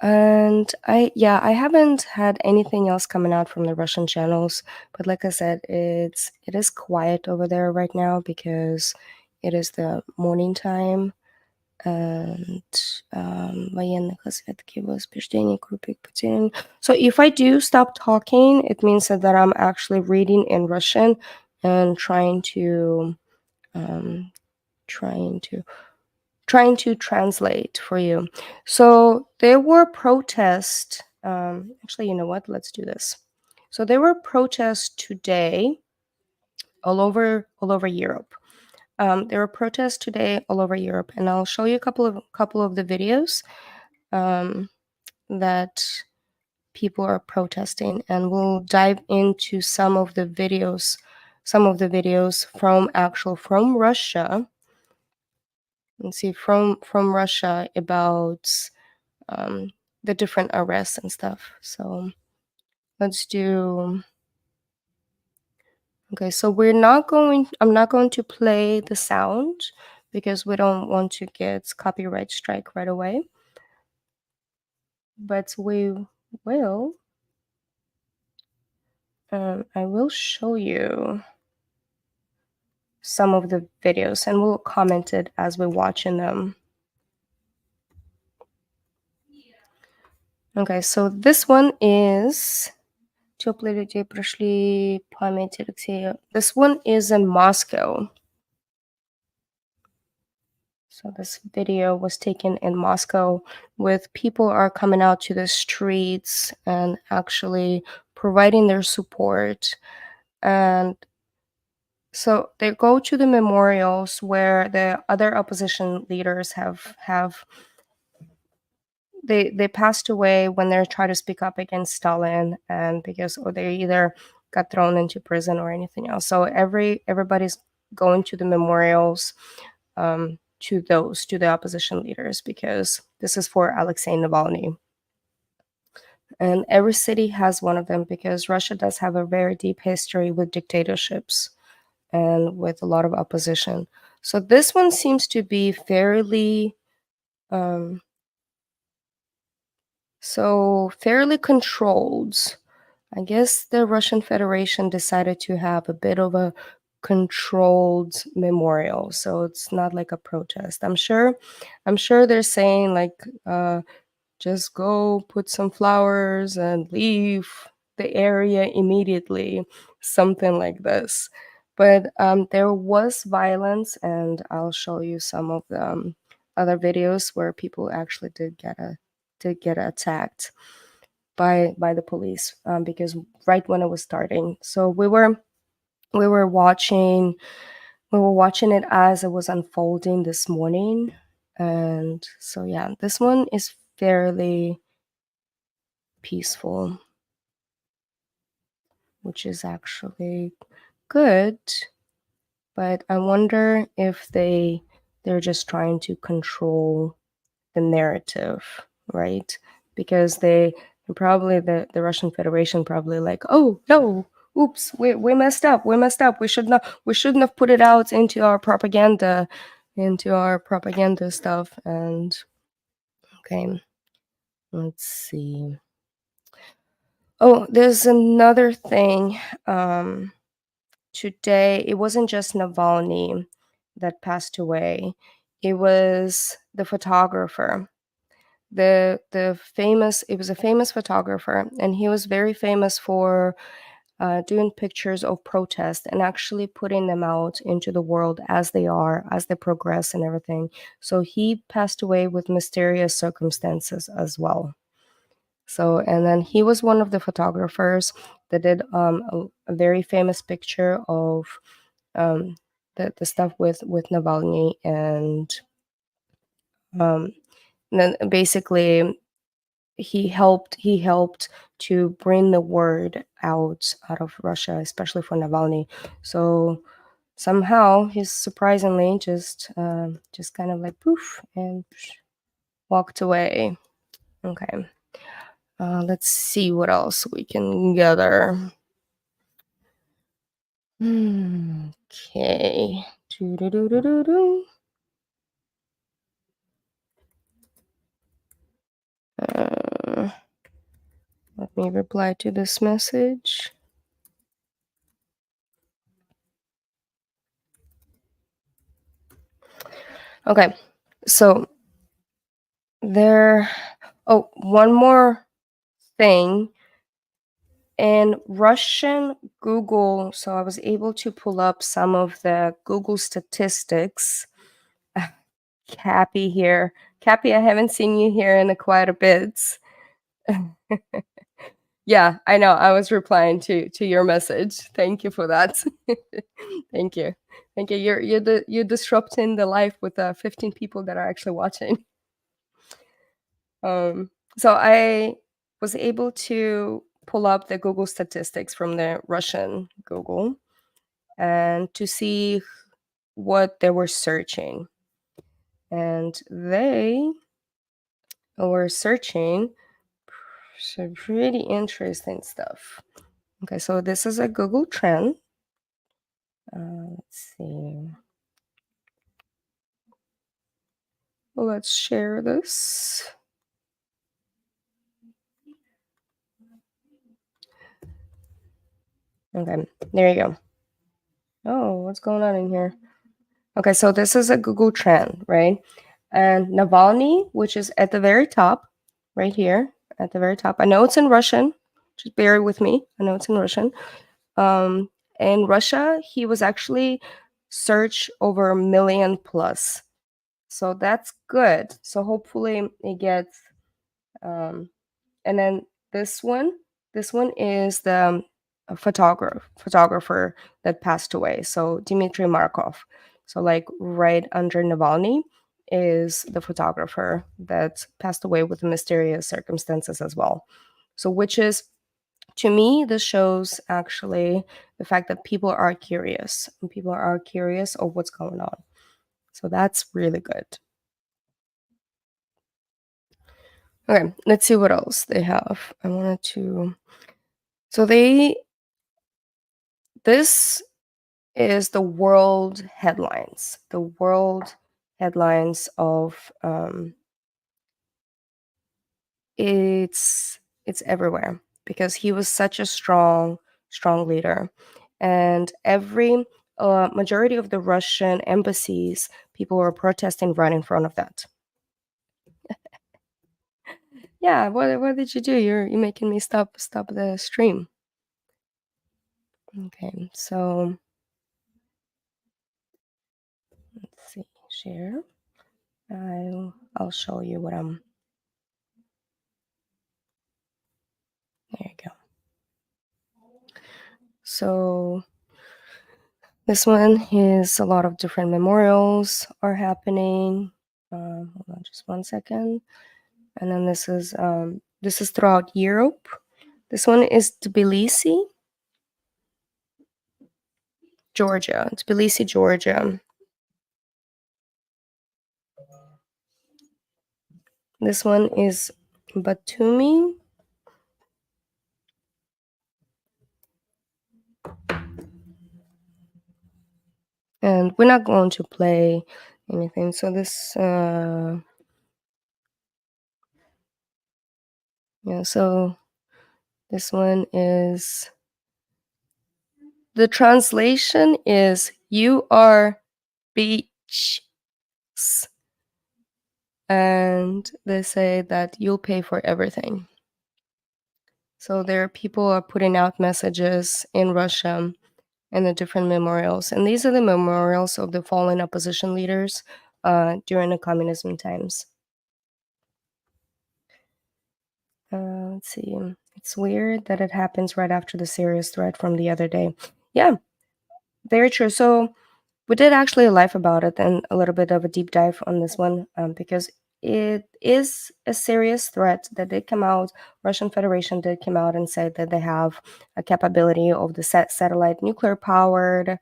And I haven't had anything else coming out from the Russian channels, but like I said, it is quiet over there right now because it is the morning time, and военных разведки возбуждение группы потерян. So if I do stop talking, it means that I'm actually reading in Russian and trying to translate for you. So there were protests. Actually, you know what? Let's do this. So there were protests today all over Europe. There were protests today all over Europe, and I'll show you a couple of the videos that people are protesting, and we'll dive into some of the videos from Russia. And see from Russia about the different arrests and stuff. So let's do. Okay, so I'm not going to play the sound because we don't want to get copyright strike right away. But we will. I will show you some of the videos, and we'll comment it as we're watching them. Okay, so this one is Теплые людей прошли память Алексея. This one is in Moscow. So this video was taken in Moscow, with people are coming out to the streets and actually providing their support. And so they go to the memorials where the other opposition leaders have they passed away when they're trying to speak up against Stalin, and or they either got thrown into prison or anything else. So everybody's going to the memorials to the opposition leaders, because this is for Aleksei Navalny. And every city has one of them, because Russia does have a very deep history with dictatorships and with a lot of opposition. So this one seems to be fairly controlled. I guess the Russian Federation decided to have a bit of a controlled memorial, so it's not like a protest. I'm sure they're saying like just go put some flowers and leave the area immediately, something like this. But there was violence, and I'll show you some of the other videos where people actually did get attacked by the police, because right when it was starting. So we were watching it as it was unfolding this morning. And so yeah, this one is fairly peaceful, which is actually good. But I wonder if they're just trying to control the narrative, right? Because they probably the Russian Federation probably like, oh no, oops, we messed up. We shouldn't have put it out into our propaganda stuff. And okay, let's see. Oh, there's another thing. Today, it wasn't just Navalny that passed away. It was the photographer. It was a famous photographer, and he was very famous for doing pictures of protest and actually putting them out into the world as they are, as they progress and everything. So he passed away with mysterious circumstances as well. So, and then he was one of the photographers that did a very famous picture of the stuff with Navalny, and then basically he helped to bring the word out of Russia, especially for Navalny. So somehow he's surprisingly just kind of like poof and walked away. Okay. Let's see what else we can gather. Okay. Doo-doo-doo-doo-doo-doo. Let me reply to this message. Okay, so one more thing. In Russian Google, so I was able to pull up some of the Google statistics. Cappy here. Cappy, I haven't seen you here in quite a bit. Yeah, I know. I was replying to your message. Thank you for that. Thank you. Thank you. You're disrupting the life with 15 people that are actually watching. So I was able to pull up the Google statistics from the Russian Google and to see what they were searching. And they were searching some pretty interesting stuff. Okay, so this is a Google trend. Let's see. Let's share this. Okay, there you go. Oh, what's going on in here? Okay, so this is a Google trend, right? And Navalny, which is at the very top, right here, at the very top. I know it's in Russian. Just bear with me. I know it's in Russian. In Russia, he was actually searched over 1 million plus. So that's good. So hopefully it gets and then this one is the photographer that passed away. So Dmitry Markov. So like right under Navalny is the photographer that passed away with mysterious circumstances as well. So which is, to me, this shows actually the fact that people are curious and people are curious of what's going on. So that's really good. Okay, let's see what else they have. I wanted to. So this is the world headlines. The world headlines of it's everywhere because he was such a strong leader, and every majority of the Russian embassies, people were protesting right in front of that. Yeah, what did you do? You're making me stop the stream. Okay, so let's see, share. I'll show you what I'm. There you go. So this one is a lot of different memorials are happening. Hold on just 1 second. And then this is throughout Europe. This one is Tbilisi, Georgia. Tbilisi, Georgia. This one is Batumi. And we're not going to play anything. So this, yeah, so this one is, the translation is, you are beach. And they say that you'll pay for everything. So there are people are putting out messages in Russia and the different memorials. And these are the memorials of the fallen opposition leaders during the communism times. Let's see. It's weird that it happens right after the serious threat from the other day. Yeah, very true. So we did actually a live about it and a little bit of a deep dive on this one because it is a serious threat that did come out. Russian Federation did come out and said that they have a capability of the satellite nuclear powered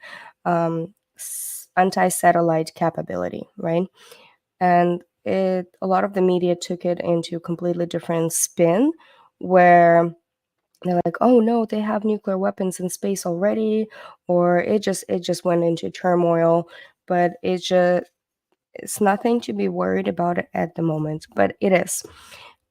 anti-satellite capability, right? And a lot of the media took it into a completely different spin where they're like, oh no, they have nuclear weapons in space already, or it just went into turmoil. But it's nothing to be worried about at the moment, but it is.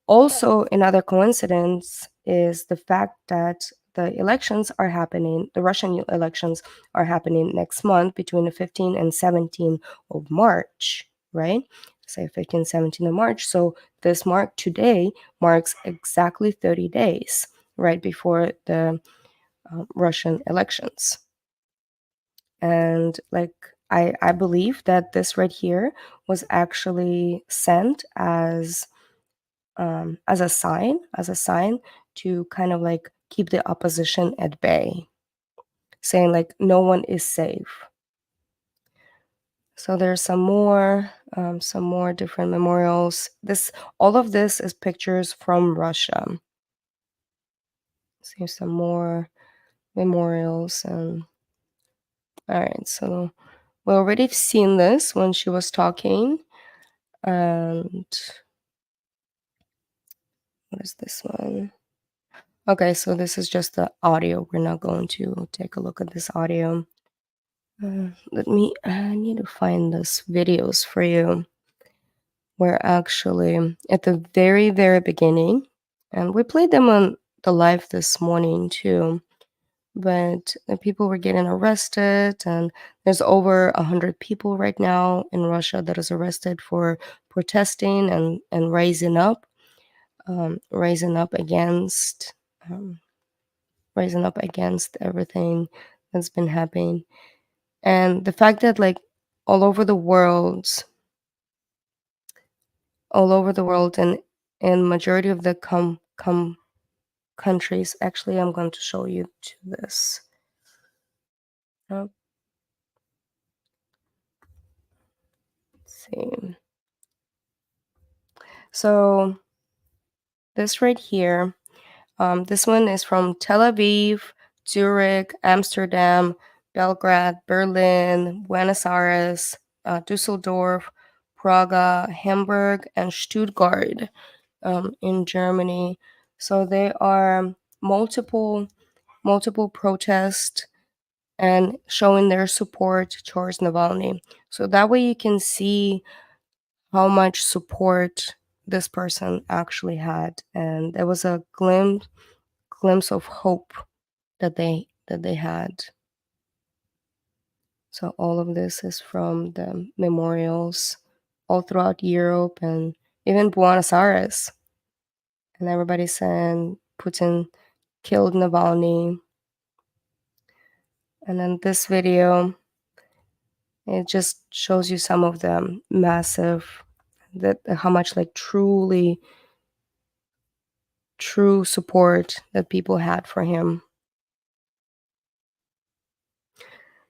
Also, another coincidence is the fact that the elections are happening, the Russian elections are happening next month between the 15th and 17th of March, right? Say 15, 17 of March. So this today marks exactly 30 days right before the Russian elections. And like I believe that this right here was actually sent as a sign to kind of like keep the opposition at bay, saying like no one is safe. So there's some more different memorials. All of this is pictures from Russia. See some more memorials and all right. So we already seen this when she was talking, and what is this one? Okay, so this is just the audio. We're not going to take a look at this audio. I need to find those videos for you. We're actually at the very, very beginning, and we played them on the live this morning too. But the people were getting arrested, and there's over 100 people right now in Russia that is arrested for protesting and rising up against everything that's been happening. And the fact that like all over the world and in majority of the countries, actually I'm going to show you to this. Let's see. So this right here, this one is from Tel Aviv, Zurich, Amsterdam, Belgrade, Berlin, Buenos Aires, Dusseldorf, Praga, Hamburg, and Stuttgart in Germany. So there are multiple protests and showing their support towards Navalny. So that way you can see how much support this person actually had, and there was a glimpse of hope that they had. So all of this is from the memorials all throughout Europe and even Buenos Aires. And everybody's saying Putin killed Navalny. And then this video, it just shows you some of the how much like true support that people had for him.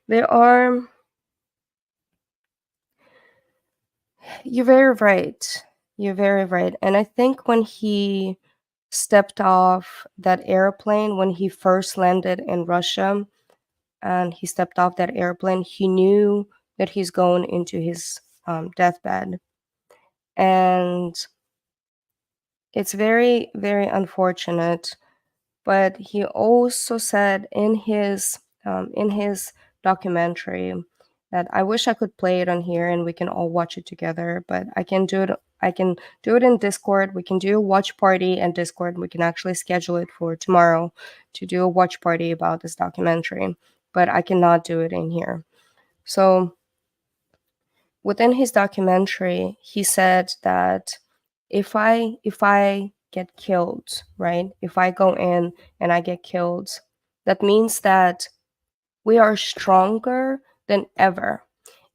You're very right. You're very right. And I think when he stepped off that airplane, when he first landed in Russia, and he stepped off that airplane, he knew that he's going into his deathbed. And it's very, very unfortunate. But he also said in his documentary that I wish I could play it on here and we can all watch it together, but I can do it in Discord. We can do a watch party in Discord. We can actually schedule it for tomorrow to do a watch party about this documentary, but I cannot do it in here. So within his documentary, he said that if I get killed, right? If I go in and I get killed, that means that we are stronger than ever.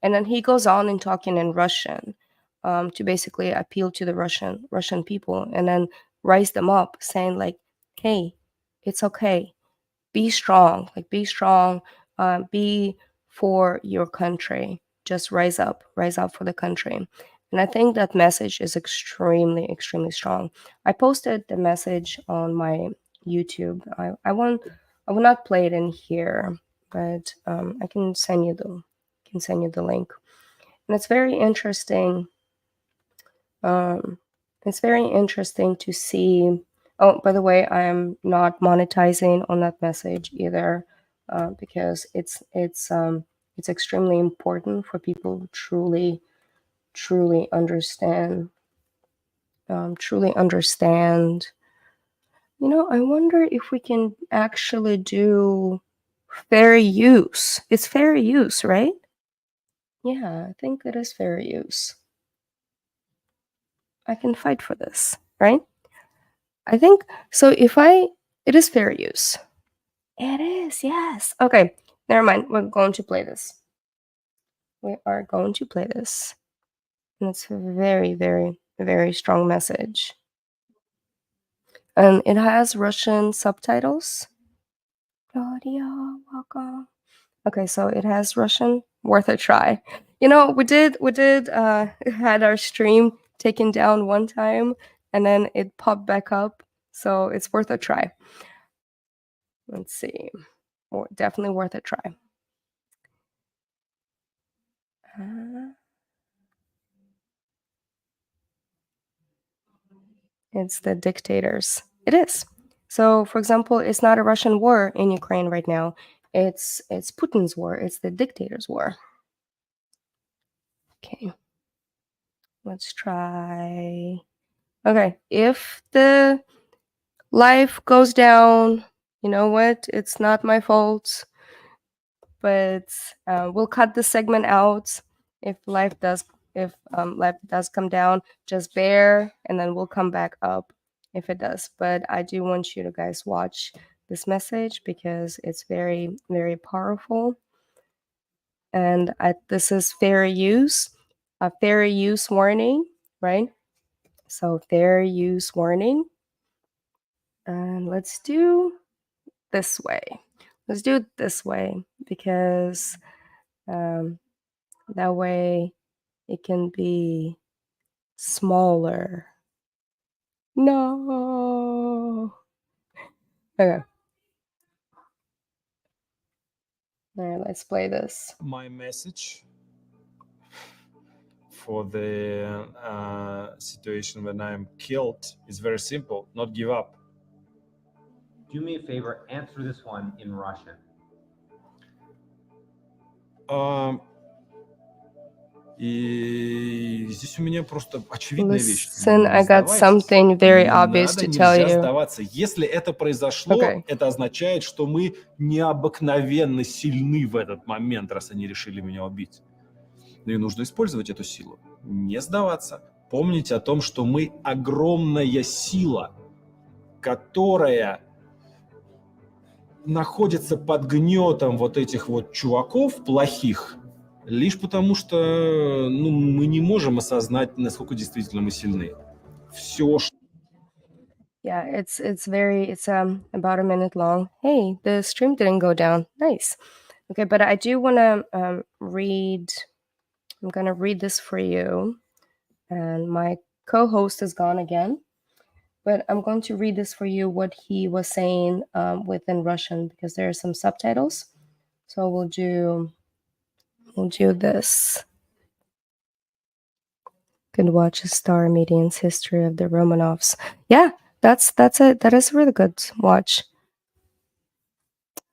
And then he goes on and talking in Russian to basically appeal to the Russian people and then rise them up, saying like, hey, it's okay. Be strong, be strong, be for your country. Just rise up for the country. And I think that message is extremely, extremely strong. I posted the message on my YouTube. I will not play it in here, but I can send you the link. And it's very interesting. It's very interesting to see. Oh, by the way, I am not monetizing on that message either, because it's extremely important for people to truly understand. Truly understand. You know, I wonder if we can actually do fair use. It's fair use, right? Yeah, I think it is fair use. I can fight for this, right? I think so. It is fair use. It is, yes. Okay, never mind. We're going to play this. We are going to play this. And it's a very, very, very strong message. And it has Russian subtitles. Claudia, welcome. Okay, so it has Russian. Worth a try. You know, we did had our stream taken down one time and then it popped back up. So it's worth a try. Let's see. Definitely worth a try. It's the dictators. It is. So, for example, it's not a Russian war in Ukraine right now. It's Putin's war. It's the dictator's war. Okay. Let's try. Okay. If the life goes down, you know what? It's not my fault. But we'll cut this segment out if life does come down. Just bear, and then we'll come back up if it does. But I do want you to guys watch this message because it's very, very powerful. And this is fair use, a fair use warning, right? So fair use warning. And let's do this way. Let's do it this way because that way it can be smaller. No. Okay. All right, let's play this. My message for the situation when I'm killed is very simple: not give up. Do me a favor, answer this one in Russian. И здесь у меня просто очевидная вещь. Listen, I got something very obvious to tell Нельзя you. сдаваться. Если это произошло, Okay. это означает, что мы необыкновенно сильны в этот момент, раз они решили меня убить. Ну и нужно использовать эту силу. Не сдаваться. Помнить о том, что мы огромная сила, которая находится под гнетом вот этих вот чуваков плохих, лишь потому что мы не можем осознать, насколько действительно мы сильны. Все, что... Yeah, it's about a minute long. Hey, the stream didn't go down. Nice. Okay, but I do want to read. I'm gonna read this for you, and my co-host is gone again. But I'm going to read this for you, what he was saying within Russian, because there are some subtitles. So we'll do this. Could watch a Star Median's History of the Romanovs. Yeah, that's it. That is a really good watch.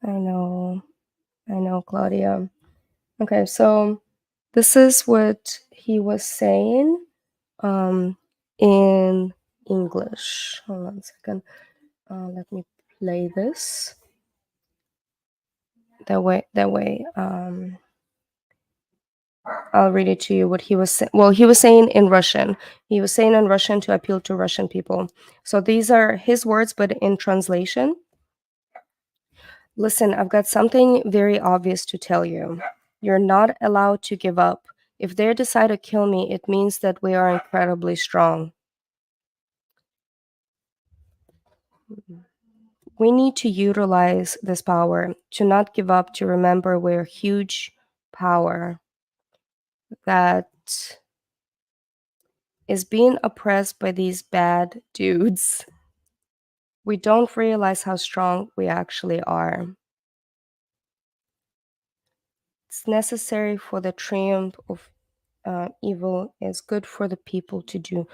I know, Claudia. Okay, so this is what he was saying in English. Hold on a second. Let me play this. That way. I'll read it to you what he was well, he was saying in Russian. He was saying in Russian to appeal to Russian people. So these are his words, but in translation. Listen, I've got something very obvious to tell you. You're not allowed to give up. If they decide to kill me, it means that we are incredibly strong. We need to utilize this power, to not give up, to remember we're huge power that is being oppressed by these bad dudes. We don't realize how strong we actually are. It's necessary for the triumph of evil. It's good for the people to do.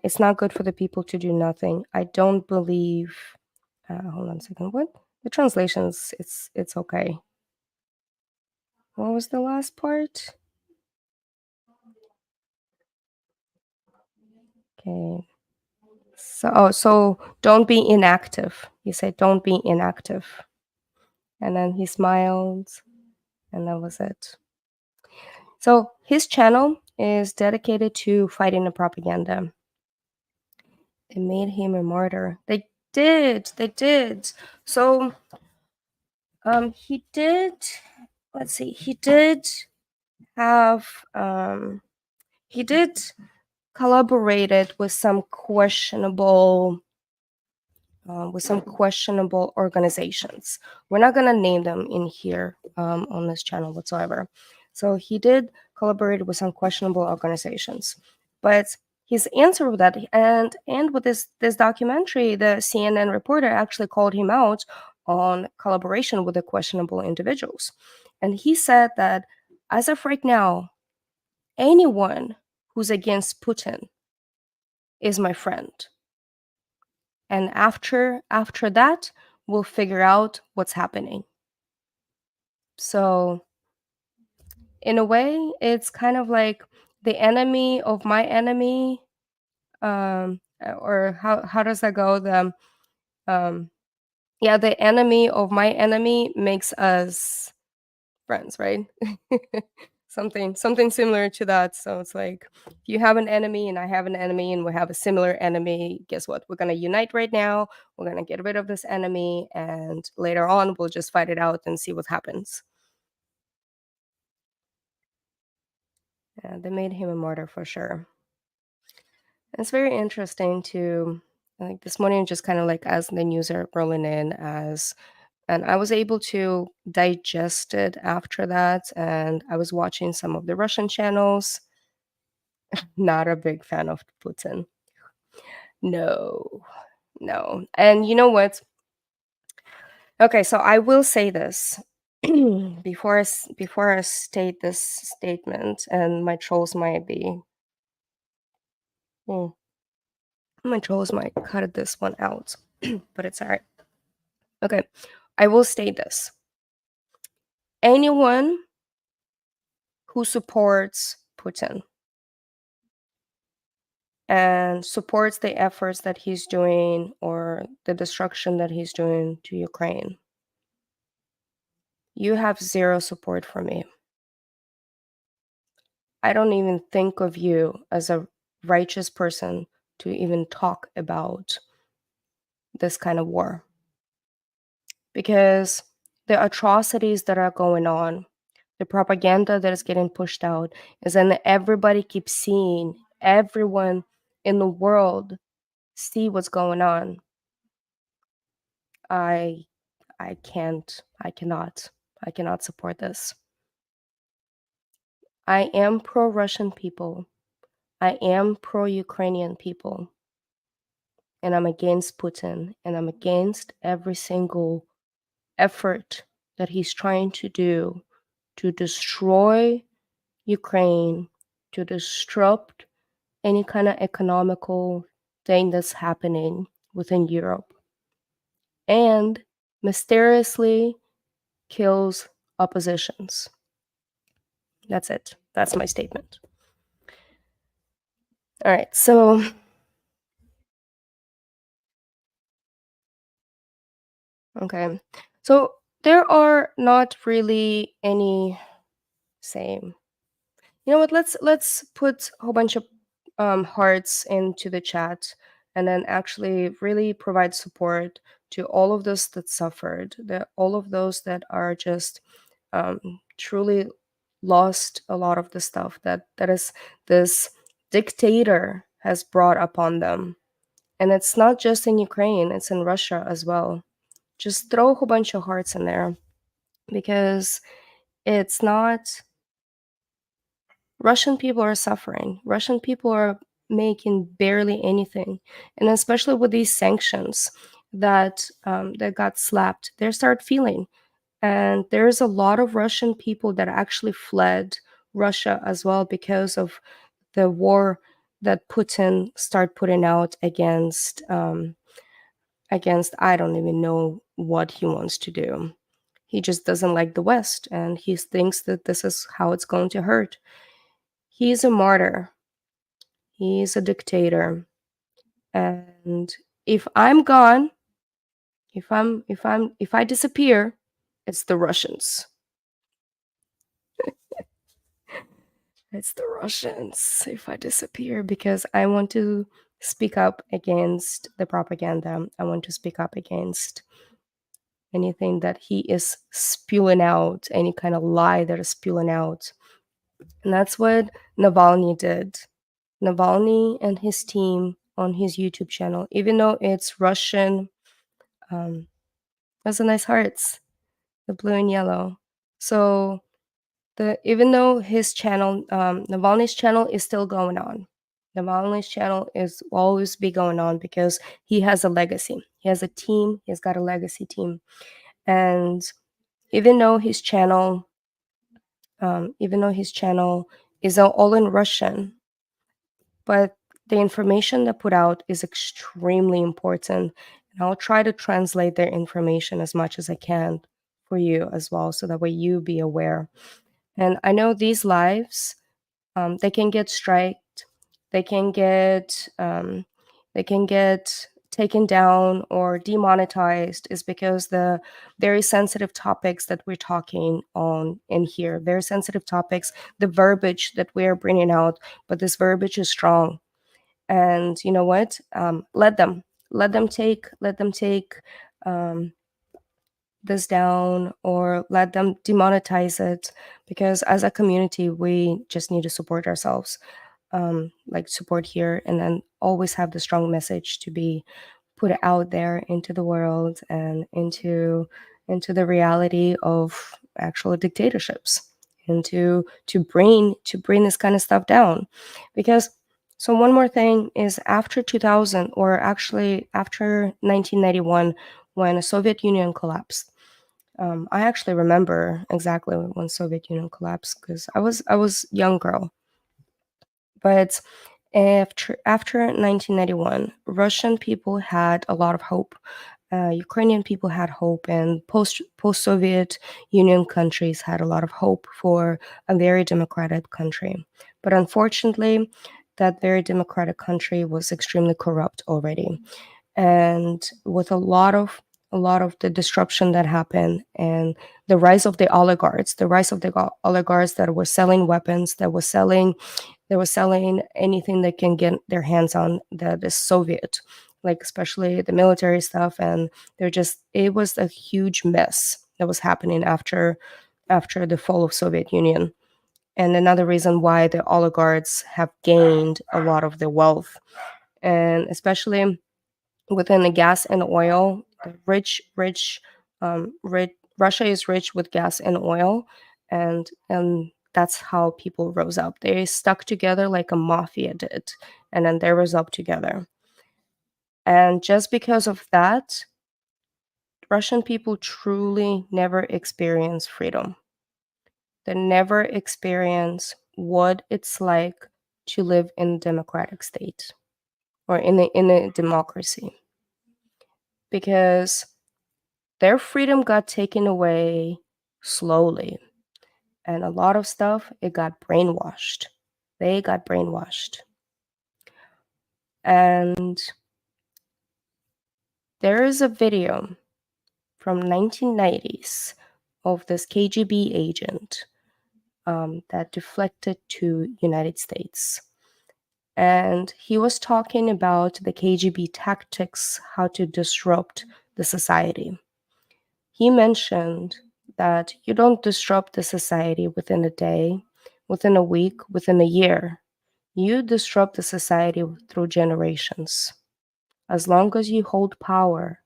It's not good for the people to do nothing. I don't believe. Hold on a second. What? The translations? It's okay. What was the last part? Okay. So don't be inactive. He said, don't be inactive. And then he smiled, and that was it. So his channel is dedicated to fighting the propaganda. They made him a martyr. They did. So he did, let's see, he did have he did collaborated with some questionable organizations. We're not going to name them in here on this channel whatsoever. So he did collaborate with some questionable organizations, but his answer with that, and with this documentary, the CNN reporter actually called him out on collaboration with the questionable individuals, and he said that as of right now, anyone who's against Putin is my friend. And after that, we'll figure out what's happening. So in a way, it's kind of like the enemy of my enemy, or how does that go? The enemy of my enemy makes us friends, right? something similar to that. So it's like, if you have an enemy and I have an enemy and we have a similar enemy, guess what? We're going to unite right now. We're going to get rid of this enemy, and later on we'll just fight it out and see what happens. Yeah, they made him a martyr for sure. It's very interesting to, like, this morning, just kind of like as the news are rolling in, and I was able to digest it after that, and I was watching some of the Russian channels. Not a big fan of Putin. No. And you know what? Okay, so I will say this before I state this statement, and my trolls might be. My trolls might cut this one out, but it's all right. Okay, I will state this. Anyone who supports Putin and supports the efforts that he's doing or the destruction that he's doing to Ukraine, you have zero support from me. I don't even think of you as a righteous person to even talk about this kind of war. Because the atrocities that are going on, the propaganda that is getting pushed out, is that everybody keeps seeing, everyone in the world see what's going on. I cannot support this. I am pro-Russian people. I am pro-Ukrainian people. And I'm against Putin, and I'm against every single effort that he's trying to do to destroy Ukraine, to disrupt any kind of economical thing that's happening within Europe, and mysteriously kills oppositions. That's it. That's my statement. All right, so okay. So there are not really any, say, You know what? Let's put a whole bunch of hearts into the chat, and then actually really provide support to all of those that suffered, all of those that are just truly lost a lot of the stuff that is this dictator has brought upon them. And it's not just in Ukraine, it's in Russia as well. Just throw a whole bunch of hearts in there, because it's not, Russian people are suffering. Russian people are making barely anything, and especially with these sanctions that that got slapped, they start feeling. And there's a lot of Russian people that actually fled Russia as well because of the war that Putin started putting out against I don't even know what he wants to do. He just doesn't like the West, and he thinks that this is how it's going to hurt. He's a martyr. He's a dictator. And if I'm gone, if I disappear, it's the Russians. It's the Russians if I disappear, because I want to speak up against the propaganda. I want to speak up against anything that he is spewing out, any kind of lie that is spewing out. And that's what Navalny did. Navalny and his team on his YouTube channel, even though it's Russian, those are nice hearts, the blue and yellow. So even though his channel, Navalny's channel is still going on. Navalny's channel is always be going on because he has a legacy. He has a team. He's got a legacy team. And even though his channel is all in Russian, but the information that put out is extremely important. And I'll try to translate their information as much as I can for you as well, so that way you be aware. And I know these lives, they can get striked, they can get taken down or demonetized, is because the very sensitive topics that we're talking on in here, very sensitive topics, the verbiage that we're bringing out, but this verbiage is strong. And you know what? Let them take this down, or let them demonetize it, because as a community we just need to support ourselves, like support here, and then always have the strong message to be put out there into the world and into the reality of actual dictatorships, and to bring this kind of stuff down. Because so one more thing is, after 2000, or actually after 1991, when the Soviet Union collapsed, I actually remember exactly when Soviet Union collapsed, because I was young girl. But after 1991, Russian people had a lot of hope. Ukrainian people had hope, and post-Soviet Union countries had a lot of hope for a very democratic country. But unfortunately, that very democratic country was extremely corrupt already. And with a lot of the disruption that happened, and the rise of the oligarchs that were selling weapons, that were selling anything they can get their hands on that is Soviet, like especially the military stuff. And it was a huge mess that was happening after the fall of Soviet Union. And another reason why the oligarchs have gained a lot of the wealth, and especially within the gas and oil, Russia is rich with gas and oil, and that's how people rose up. They stuck together like a mafia did, and then they rose up together. And just because of that, Russian people truly never experience freedom. They never experience what it's like to live in a democratic state, or in a democracy, because their freedom got taken away slowly. And a lot of stuff, it got brainwashed. They got brainwashed. And there is a video from 1990s of this KGB agent that deflected to United States. And he was talking about the KGB tactics, how to disrupt the society. He mentioned that you don't disrupt the society within a day, within a week, within a year. You disrupt the society through generations. As long as you hold power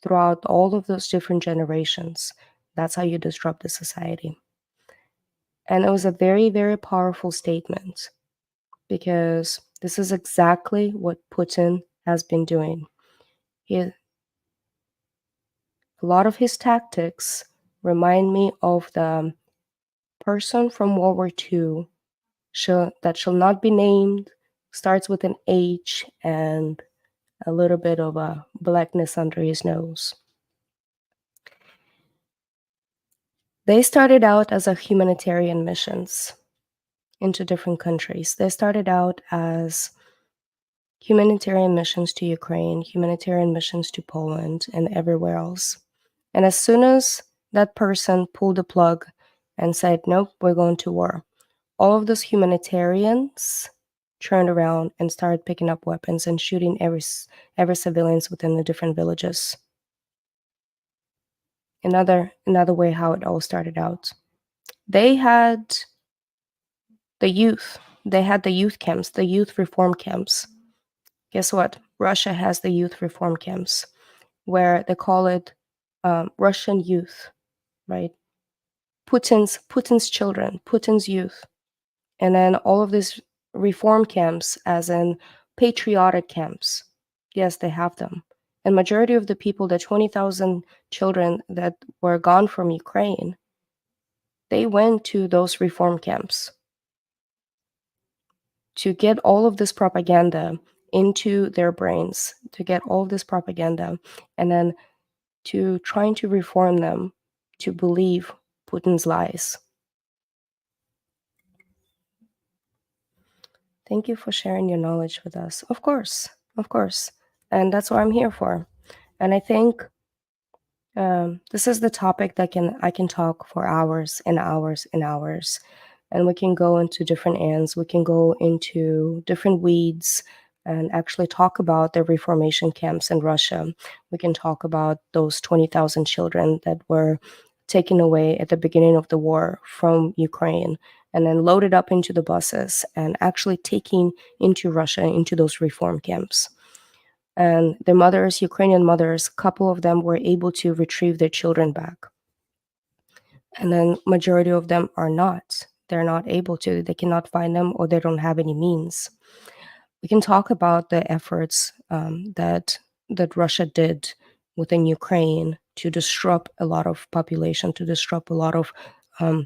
throughout all of those different generations, that's how you disrupt the society. And it was a very, very powerful statement, because this is exactly what Putin has been doing. A lot of his tactics remind me of the person from World War II that shall not be named, starts with an H and a little bit of a blackness under his nose. They started out as a humanitarian missions into different countries. They started out as humanitarian missions to Ukraine, humanitarian missions to Poland, and everywhere else. And as soon as that person pulled the plug and said, nope, we're going to war, all of those humanitarians turned around and started picking up weapons and shooting every civilians within the different villages. Another way how it all started out. They had the youth. They had the youth camps, the youth reform camps. Guess what? Russia has the youth reform camps, where they call it Russian youth, right? Putin's children, Putin's youth. And then all of these reform camps, as in patriotic camps. Yes, they have them. And majority of the people, the 20,000 children that were gone from Ukraine, they went to those reform camps to get all of this propaganda into their brains, to get all of this propaganda, and then to trying to reform them to believe Putin's lies. Thank you for sharing your knowledge with us. Of course. And that's what I'm here for. And I think this is the topic that I can talk for hours and hours and hours. And we can go into different ends. We can go into different weeds and actually talk about the reformation camps in Russia. We can talk about those 20,000 children that were taken away at the beginning of the war from Ukraine and then loaded up into the buses and actually taken into Russia, into those reform camps. And their mothers, Ukrainian mothers, a couple of them were able to retrieve their children back. And then majority of them are not. They're not able to. They cannot find them, or they don't have any means. We can talk about the efforts that Russia did within Ukraine to disrupt a lot of population, to disrupt a lot of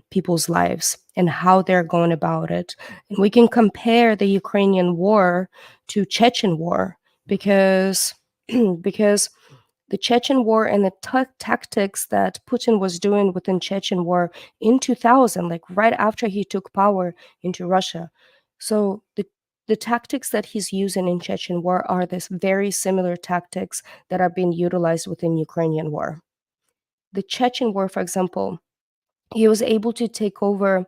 people's lives, and how they're going about it. And we can compare the Ukrainian war to Chechen war, because the Chechen war and the tactics that Putin was doing within Chechen war in 2000, like right after he took power into Russia. So the tactics that he's using in Chechen war are this very similar tactics that are being utilized within Ukrainian war. The Chechen war, for example, he was able to take over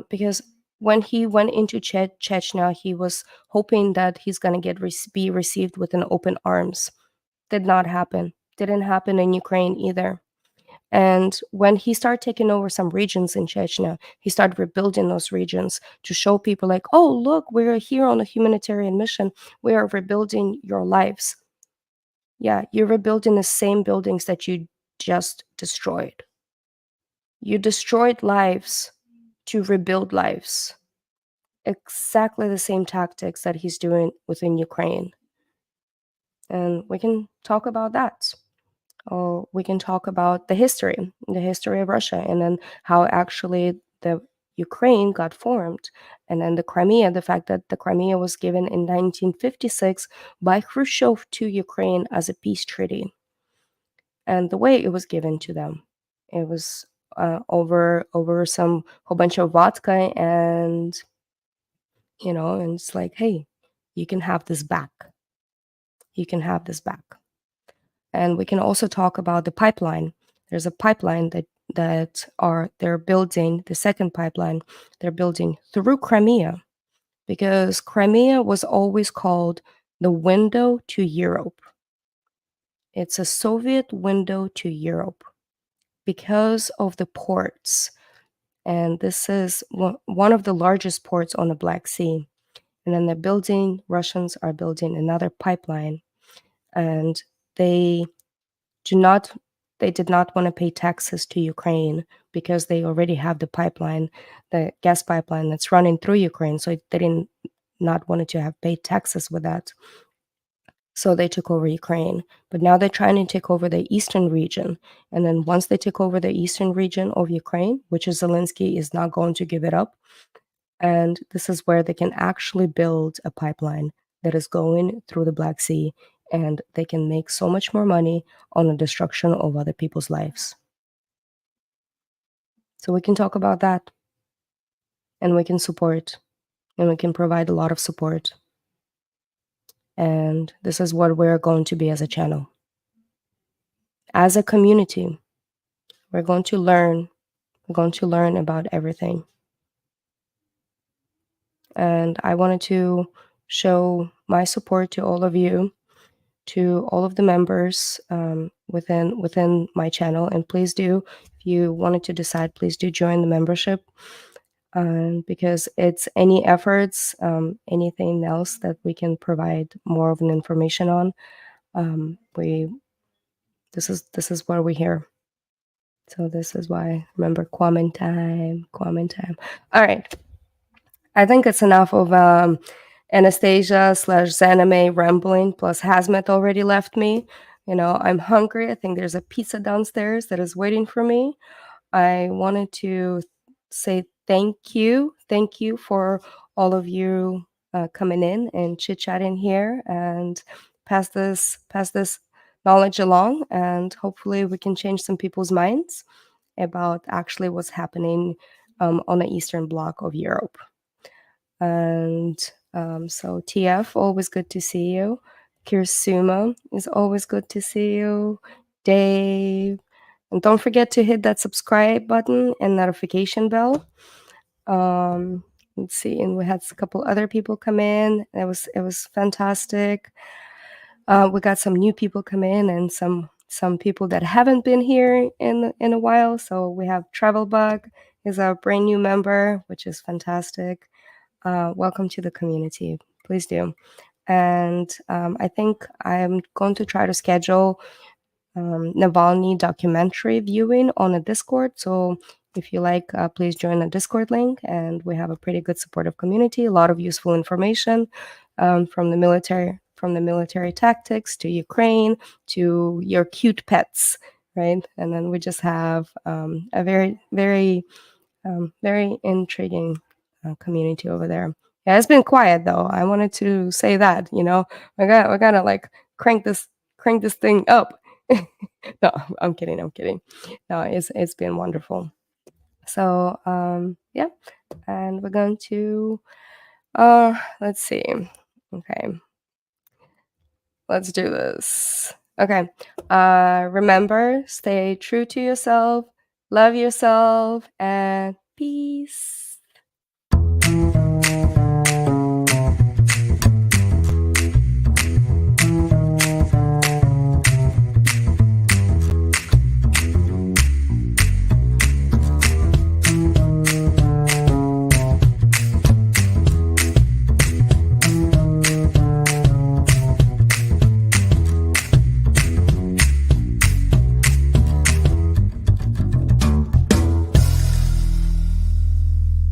because when he went into Chechnya, he was hoping that he's going to be received with an open arms. Did not happen. Didn't happen in Ukraine either. And when he started taking over some regions in Chechnya, he started rebuilding those regions to show people like, oh, look, we're here on a humanitarian mission. We are rebuilding your lives. Yeah, you're rebuilding the same buildings that you just destroyed. You destroyed lives to rebuild lives. Exactly the same tactics that he's doing within Ukraine. And we can talk about that. Or we can talk about the history of Russia, and then how actually the Ukraine got formed, and then the Crimea, the fact that the Crimea was given in 1956 by Khrushchev to Ukraine as a peace treaty. And the way it was given to them, it was over some whole bunch of vodka, and and it's like, hey, you can have this back. You can have this back. And we can also talk about the pipeline. There's a pipeline that that they're building the second pipeline. They're building through Crimea, because Crimea was always called the window to Europe. It's a Soviet window to Europe because of the ports. And this is one of the largest ports on the Black Sea. And then Russians are building another pipeline. And they did not want to pay taxes to Ukraine because they already have the pipeline, the gas pipeline that's running through Ukraine. So they didn't not wanted to have paid taxes with that. So they took over Ukraine. But now they're trying to take over the eastern region. And then once they take over the eastern region of Ukraine, which is Zelensky is not going to give it up, and this is where they can actually build a pipeline that is going through the Black Sea, and they can make so much more money on the destruction of other people's lives. So we can talk about that, and we can support, and we can provide a lot of support. And this is what we're going to be as a channel. As a community, we're going to learn about everything. And I wanted to show my support to all of you, to all of the members within my channel. And please do, if you wanted to decide, please do join the membership, because it's any efforts, anything else that we can provide more of an information on. This is where we're here. So this is why, remember, Kwame time. All right. I think it's enough of Anastasia/Zanime rambling, plus Hazmat already left me. You know, I'm hungry. I think there's a pizza downstairs that is waiting for me. I wanted to say thank you for all of you coming in and chit-chatting here and pass this knowledge along, and hopefully we can change some people's minds about actually what's happening on the eastern bloc of Europe. And so TF, always good to see you. Kirsuma is always good to see you. Dave, and don't forget to hit that subscribe button and notification bell. Let's see, and we had a couple other people come in. It was fantastic. We got some new people come in, and some people that haven't been here in a while. So we have Travel Bug is our brand new member, which is fantastic. Welcome to the community. Please do. And I think I'm going to try to schedule Navalny documentary viewing on a Discord. So if you like, please join the Discord link. And we have a pretty good supportive community, a lot of useful information from the military tactics to Ukraine to your cute pets, right? And then we just have a very, very, very intriguing community over there. Yeah, it's been quiet though. I wanted to say that, we gotta like crank this thing up. No, I'm kidding. No, it's been wonderful. So yeah, and we're going to let's see. Okay, let's do this. Okay, remember, stay true to yourself, love yourself, and peace.